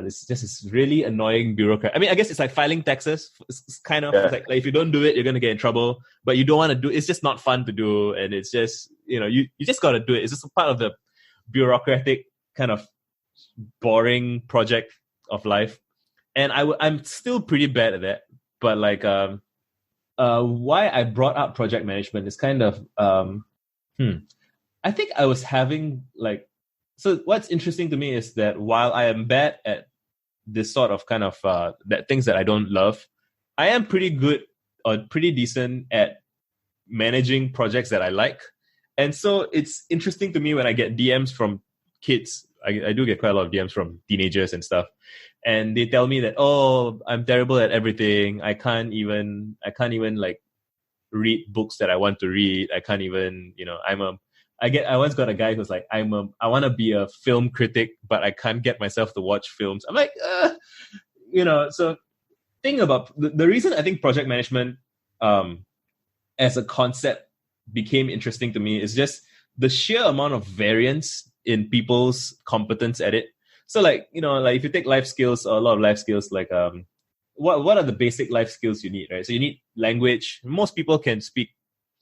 S2: this is really annoying bureaucrat. I mean, I guess it's like filing taxes. It's kind of like if you don't do it, you're going to get in trouble, but you don't want to do it. It's just not fun to do. And it's just, you just got to do it. It's just a part of the bureaucratic kind of boring project of life. And I'm still pretty bad at that. But like, why I brought up project management is kind of, I think I was having like, so what's interesting to me is that while I am bad at this sort of kind of that things that I don't love, I am pretty good or pretty decent at managing projects that I like. And so it's interesting to me when I get DMs from kids. I do get quite a lot of DMs from teenagers and stuff. And they tell me that, oh, I'm terrible at everything. I can't even like read books that I want to read. I can't even, I once got a guy who's like, I want to be a film critic, but I can't get myself to watch films. I'm like, so think about the reason I think project management as a concept became interesting to me is just the sheer amount of variance in people's competence at it. So like, like if you take life skills, or a lot of life skills, like what are the basic life skills you need, right? So you need language. Most people can speak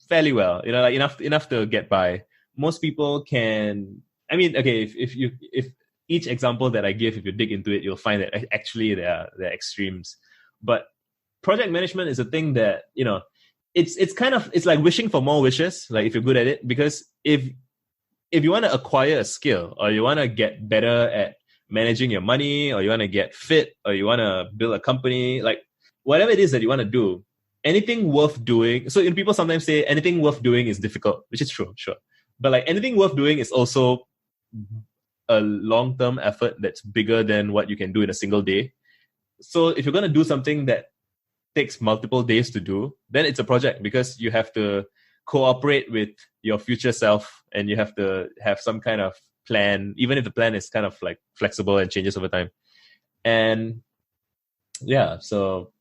S2: fairly well, like enough to get by. Most people can, I mean, okay, if each example that I give, if you dig into it, you'll find that actually they're extremes. But project management is a thing that, it's like wishing for more wishes, like if you're good at it, because if you want to acquire a skill, or you want to get better at managing your money, or you want to get fit, or you want to build a company, like whatever it is that you want to do, anything worth doing. So people sometimes say anything worth doing is difficult, which is true, sure. But like anything worth doing is also a long-term effort that's bigger than what you can do in a single day. So if you're going to do something that takes multiple days to do, then it's a project, because you have to cooperate with your future self, and you have to have some kind of plan, even if the plan is kind of like flexible and changes over time. And yeah, so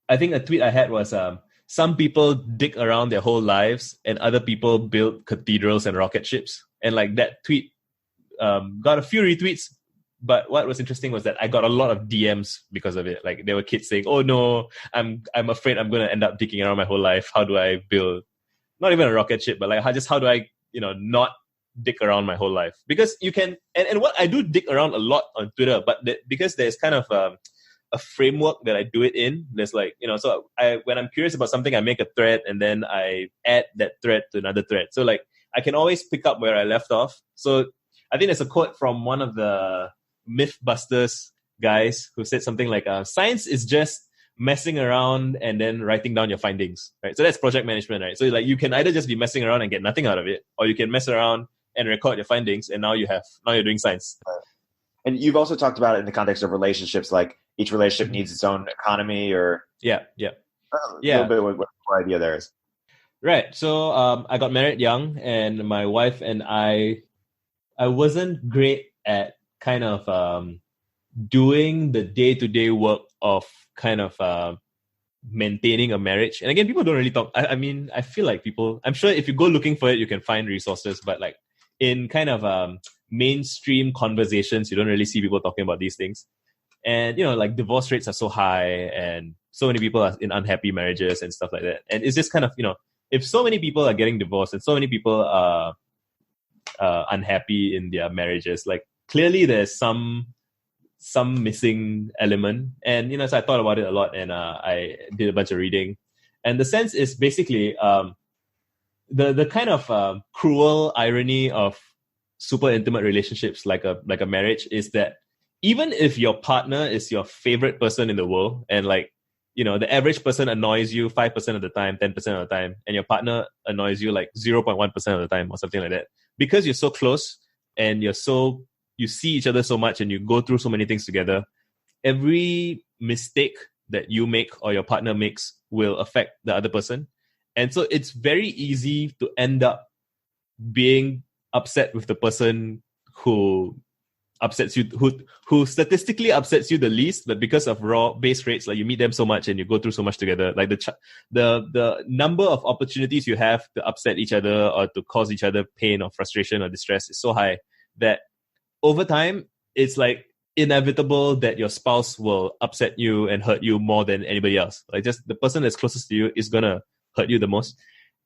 S2: I think a tweet I had was, some people dig around their whole lives, and other people build cathedrals and rocket ships. And like that tweet got a few retweets. But what was interesting was that I got a lot of DMs because of it. Like there were kids saying, "Oh no, I'm afraid I'm going to end up digging around my whole life. How do I build not even a rocket ship, but like how do I not dick around my whole life, because you can, and what I do dick around a lot on Twitter, but because there's kind of a framework that I do it in. There's like, so when I'm curious about something, I make a thread and then I add that thread to another thread. So like I can always pick up where I left off. So I think there's a quote from one of the Mythbusters guys who said something like, science is just messing around and then writing down your findings, right? So that's project management, right? So like you can either just be messing around and get nothing out of it, or you can mess around and record your findings, and now you're doing science.
S3: And you've also talked about it in the context of relationships, like each relationship needs its own economy, or
S2: a
S3: little bit what your idea there is.
S2: Right. So I got married young, and my wife and I wasn't great at kind of doing the day-to-day work of kind of maintaining a marriage. And again, people don't really talk. I mean, I feel like I'm sure if you go looking for it, you can find resources, but like in kind of mainstream conversations, you don't really see people talking about these things. And, like divorce rates are so high and so many people are in unhappy marriages and stuff like that. And it's just kind of, if so many people are getting divorced and so many people are unhappy in their marriages, like clearly there's some missing element. And, so I thought about it a lot, and I did a bunch of reading. And the sense is basically the kind of cruel irony of super intimate relationships like a marriage is that even if your partner is your favorite person in the world, and like, the average person annoys you 5% of the time, 10% of the time, and your partner annoys you like 0.1% of the time or something like that, because you're so close and you see each other so much and you go through so many things together, every mistake that you make or your partner makes will affect the other person. And so it's very easy to end up being upset with the person who upsets you, who statistically upsets you the least, but because of raw base rates, like you meet them so much and you go through so much together, like the number of opportunities you have to upset each other or to cause each other pain or frustration or distress is so high that over time it's like inevitable that your spouse will upset you and hurt you more than anybody else. Like just the person that's closest to you is gonna hurt you the most.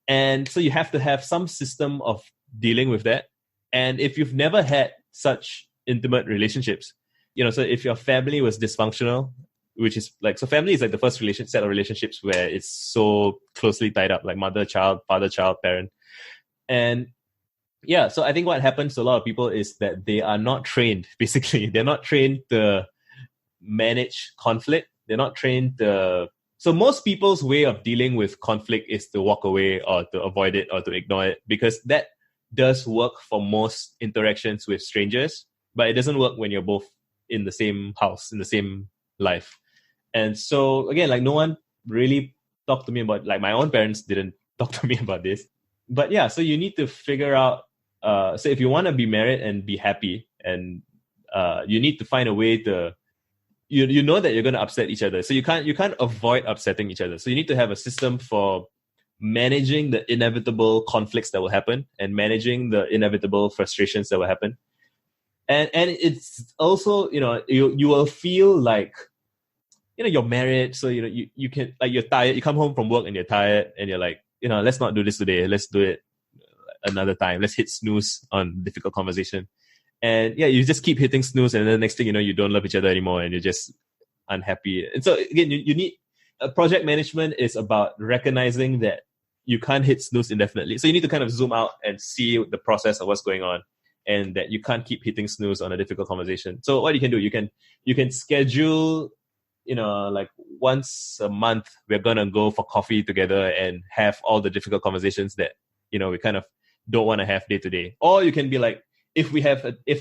S2: And so you have to have some system of dealing with that. And if you've never had such intimate relationships, so if your family was dysfunctional, which is like, so family is like the first set of relationships where it's so closely tied up, like mother, child, father, child, parent. And yeah, so I think what happens to a lot of people is that they are not trained, basically. They're not trained to manage conflict. They're not trained to... So most people's way of dealing with conflict is to walk away or to avoid it or to ignore it, because that does work for most interactions with strangers, but it doesn't work when you're both in the same house, in the same life. And so again, like no one really talked to me about, like my own parents didn't talk to me about this. But yeah, so you need to figure out, so if you want to be married and be happy, and you need to find a way to, you know that you're going to upset each other. So you can't avoid upsetting each other. So you need to have a system for managing the inevitable conflicts that will happen and managing the inevitable frustrations that will happen. And it's also, you will feel like, you're married. So, you can, like, you're tired. You come home from work and you're tired and you're like, let's not do this today. Let's do it another time. Let's hit snooze on difficult conversation. And yeah, you just keep hitting snooze. And then the next thing you know, you don't love each other anymore and you're just unhappy. And so again, you need, project management is about recognizing that you can't hit snooze indefinitely. So you need to kind of zoom out and see the process of what's going on, and that you can't keep hitting snooze on a difficult conversation. So what you can do, you can schedule, like once a month, we're going to go for coffee together and have all the difficult conversations that, we kind of don't want to have day to day. Or you can be like, if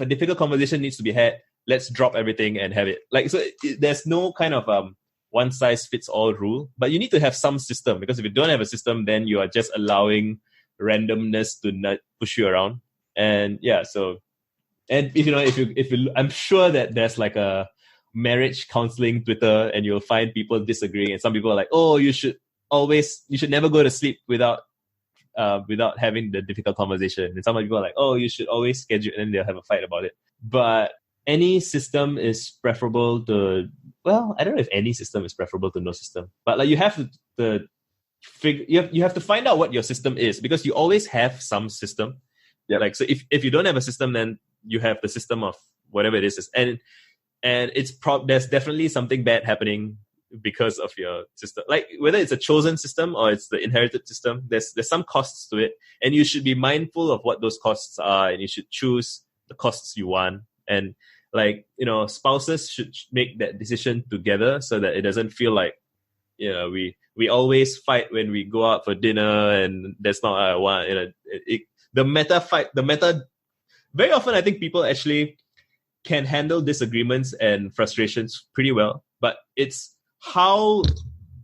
S2: a difficult conversation needs to be had, let's drop everything and have it. Like, so there's no kind of one size fits all rule, but you need to have some system, because if you don't have a system, then you are just allowing randomness to push you around. And yeah, so, and if you, I'm sure that there's like a marriage counseling Twitter, and you'll find people disagreeing, and some people are like, oh, you should never go to sleep without having the difficult conversation. And some people are like, oh, you should always schedule, and then they'll have a fight about it. But any system is preferable to, well, I don't know if any system is preferable to no system, but like you have to figure, you have to find out what your system is, because you always have some system.
S3: Yep.
S2: Like, so if you don't have a system, then you have the system of whatever it is. And it's there's definitely something bad happening because of your system. Like, whether it's a chosen system or it's the inherited system, there's some costs to it. And you should be mindful of what those costs are, and you should choose the costs you want. And like, spouses should make that decision together so that it doesn't feel like, we always fight when we go out for dinner, and that's not what I want. The meta, very often I think people actually can handle disagreements and frustrations pretty well, but it's how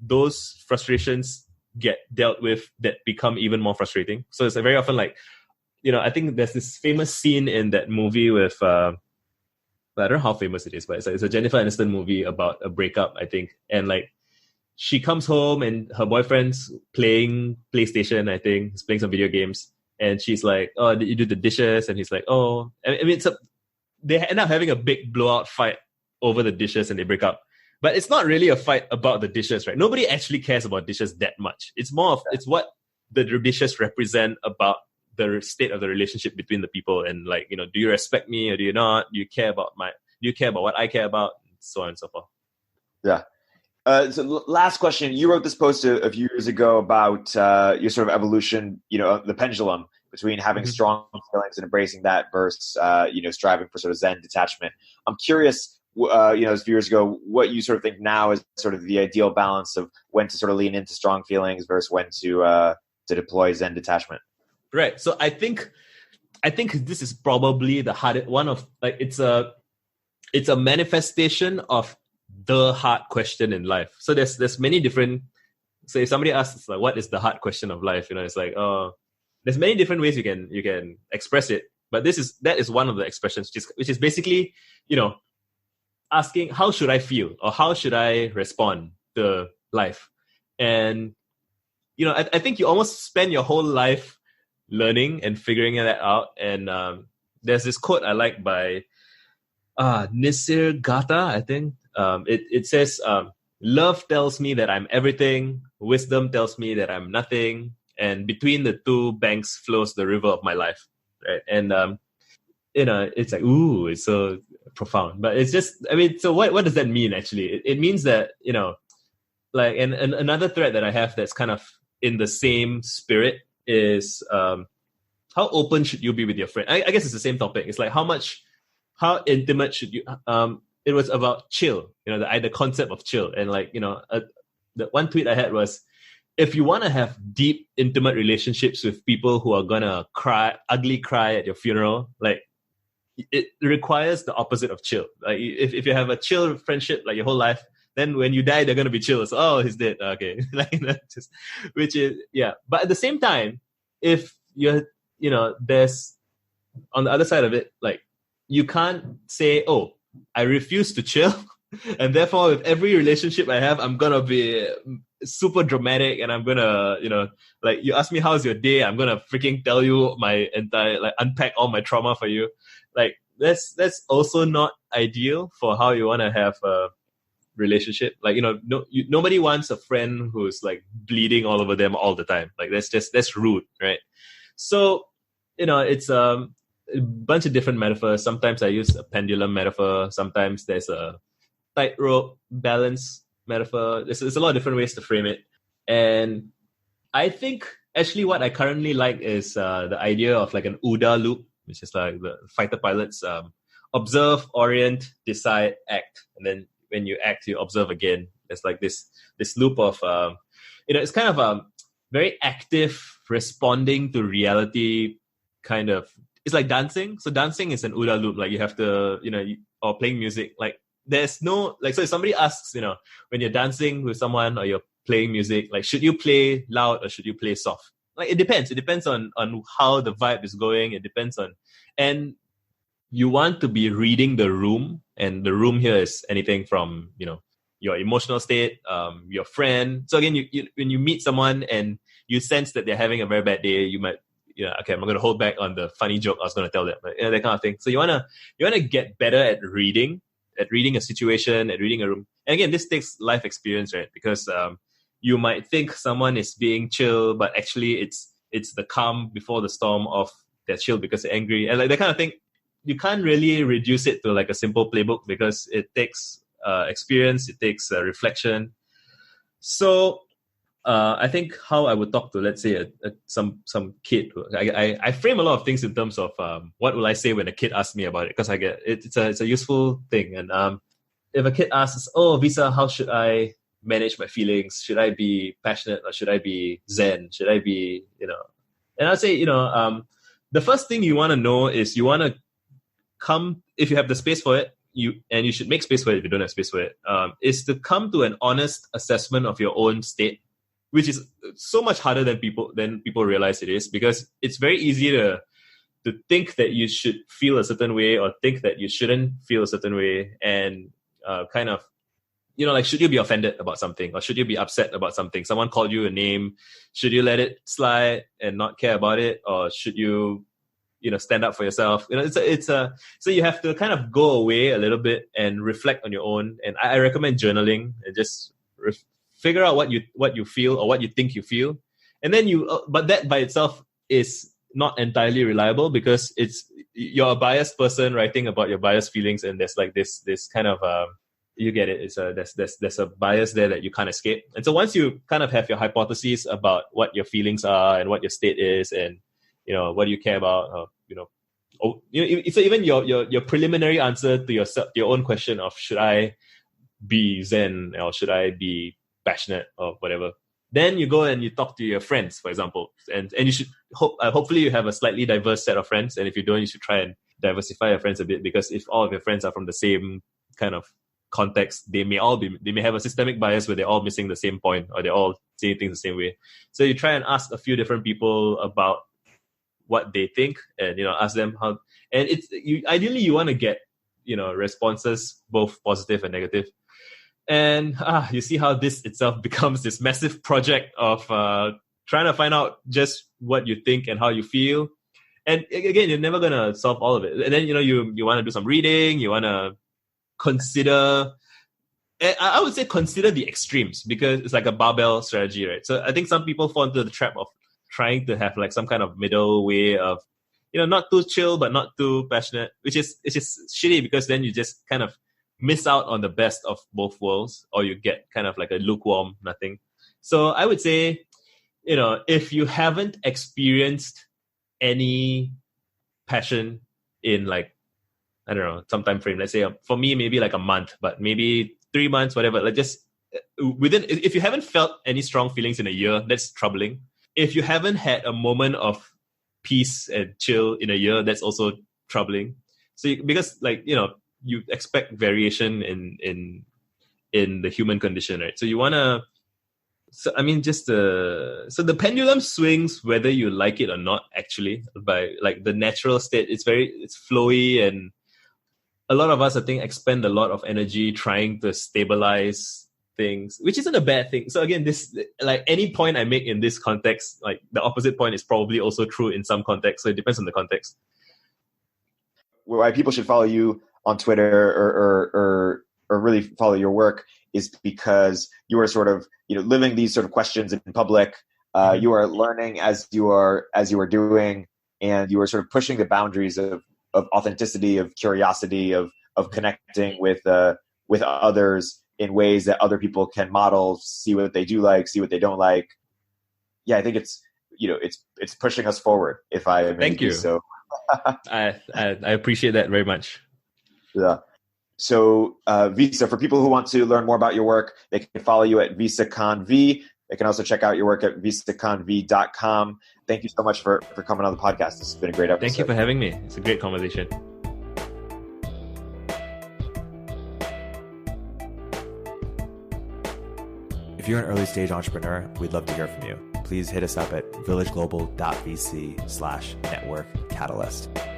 S2: those frustrations get dealt with that become even more frustrating. So it's very often like, I think there's this famous scene in that movie with, I don't know how famous it is, but it's a Jennifer Aniston movie about a breakup, I think. And like, she comes home and her boyfriend's playing PlayStation, I think. He's playing some video games. And she's like, oh, did you do the dishes? And he's like, oh. I mean, they end up having a big blowout fight over the dishes, and they break up. But it's not really a fight about the dishes, right? Nobody actually cares about dishes that much. It's more of, it's what the dishes represent about the state of the relationship between the people. And like, do you respect me or do you not? Do you care about what I care about? And so on and so forth.
S3: Yeah. So last question. You wrote this post a few years ago about your sort of evolution, the pendulum between having strong feelings and embracing that versus, striving for sort of Zen detachment. I'm curious, a few years ago, what you sort of think now is sort of the ideal balance of when to sort of lean into strong feelings versus when to deploy Zen detachment.
S2: Right. So I think this is probably the hardest one of, like, it's a manifestation of the hard question in life. So there's many different. So if somebody asks, like, what is the hard question of life? It's like, oh, there's many different ways you can express it. But that is one of the expressions, which is basically, asking, how should I feel, or how should I respond to life? And I think you almost spend your whole life learning and figuring that out. And there's this quote I like by Nisargadatta, I think. It says, love tells me that I'm everything, wisdom tells me that I'm nothing, and between the two banks flows the river of my life, right? And it's like, ooh, it's so profound. But it's just, I mean, so what does that mean actually? It means that, like, and another thread that I have that's kind of in the same spirit is how open should you be with your friend? I guess it's the same topic. It's like, how intimate should you it was about chill, the concept of chill. And like, the one tweet I had was, if you want to have deep, intimate relationships with people who are going to ugly cry at your funeral, like, it requires the opposite of chill. Like, if you have a chill friendship, like, your whole life, then when you die, they're going to be chill. So, oh, he's dead. Okay. Which is, yeah. But at the same time, if you're, there's, on the other side of it, like, you can't say, oh, I refuse to chill, and therefore with every relationship I have, I'm gonna be super dramatic, and I'm gonna, like, you ask me how's your day, I'm gonna freaking tell you my entire, like, unpack all my trauma for you. Like, that's also not ideal for how you want to have a relationship. Like, nobody wants a friend who's like bleeding all over them all the time. Like, that's rude, right? So, it's a bunch of different metaphors. Sometimes I use a pendulum metaphor. Sometimes there's a tightrope balance metaphor. There's a lot of different ways to frame it. And I think actually what I currently like is the idea of like an OODA loop, which is like the fighter pilots observe, orient, decide, act. And then when you act, you observe again. There's like this loop of, it's kind of a very active responding to reality kind of. It's like dancing. So dancing is an OODA loop. Like, you have to, or playing music. Like, there's no, like, so if somebody asks, when you're dancing with someone or you're playing music, like, should you play loud or should you play soft? Like, it depends. It depends on how the vibe is going. It depends on, and you want to be reading the room. And the room here is anything from, your emotional state, your friend. So again, you when you meet someone and you sense that they're having a very bad day, you might, okay, I'm going to hold back on the funny joke I was going to tell them, that kind of thing. So you want to get better at reading a situation, at reading a room. And again, this takes life experience, right? Because you might think someone is being chill, but actually it's the calm before the storm of they're chill because they're angry, and like that kind of thing. You can't really reduce it to like a simple playbook because it takes experience, it takes reflection. So I think how I would talk to, let's say, some kid. I frame a lot of things in terms of what will I say when a kid asks me about it, because I get it's a useful thing. And if a kid asks, "Oh, Visa, how should I manage my feelings? Should I be passionate or should I be zen? Should I be, And I'd say, the first thing you want to know is you want to come, if you have the space for it, you should make space for it if you don't have space for it, is to come to an honest assessment of your own state, which is so much harder than people realize it is, because it's very easy to think that you should feel a certain way or think that you shouldn't feel a certain way, and kind of, like, should you be offended about something or should you be upset about something? Someone called you a name. Should you let it slide and not care about it, or should you, stand up for yourself? So you have to kind of go away a little bit and reflect on your own. And I recommend journaling and just figure out what you feel or what you think you feel. And then but that by itself is not entirely reliable, because you're a biased person writing about your biased feelings, and there's like this kind of you get it. There's a bias there that you can't escape. And so once you kind of have your hypotheses about what your feelings are and what your state is, and what do you care about, so even your preliminary answer to your own question of should I be zen or should I be passionate or whatever, then you go and you talk to your friends, for example, and you should hopefully you have a slightly diverse set of friends, and if you don't, you should try and diversify your friends a bit, because if all of your friends are from the same kind of context, they may have a systemic bias where they're all missing the same point or they're all saying things the same way. So you try and ask a few different people about what they think, and ask them how. And ideally you want to get responses both positive and negative. And you see how this itself becomes this massive project of trying to find out just what you think and how you feel. And again, you're never gonna solve all of it. And then you want to do some reading. You want to consider. I would say consider the extremes, because it's like a barbell strategy, right? So I think some people fall into the trap of trying to have like some kind of middle way of, not too chill but not too passionate, which is shitty, because then you just kind of miss out on the best of both worlds, or you get kind of like a lukewarm nothing. So I would say, if you haven't experienced any passion in like, I don't know, some time frame, let's say for me, maybe like a month, but maybe 3 months, whatever, like just if you haven't felt any strong feelings in a year, that's troubling. If you haven't had a moment of peace and chill in a year, that's also troubling. So because like, you expect variation in the human condition, right? So you want to, so the pendulum swings whether you like it or not, actually, by like the natural state. It's flowy, and a lot of us, I think, expend a lot of energy trying to stabilize things, which isn't a bad thing. So again, this, like any point I make in this context, like the opposite point is probably also true in some context. So it depends on the context.
S3: Why people should follow you on Twitter or really follow your work is because you are sort of, living these sort of questions in public. You are learning as you are doing, and you are sort of pushing the boundaries of authenticity, of curiosity, of connecting with others in ways that other people can model, see what they do like, see what they don't like. Yeah, I think it's pushing us forward. If I
S2: thank you.
S3: So
S2: I appreciate that very much.
S3: Yeah. So Visa, for people who want to learn more about your work, they can follow you at VisakanV. They can also check out your work at visakanv.com. Thank you so much for coming on the podcast. This has been a great episode.
S2: Thank you for having me. It's a great conversation.
S1: If you're an early stage entrepreneur, we'd love to hear from you. Please hit us up at villageglobal.vc/networkcatalyst.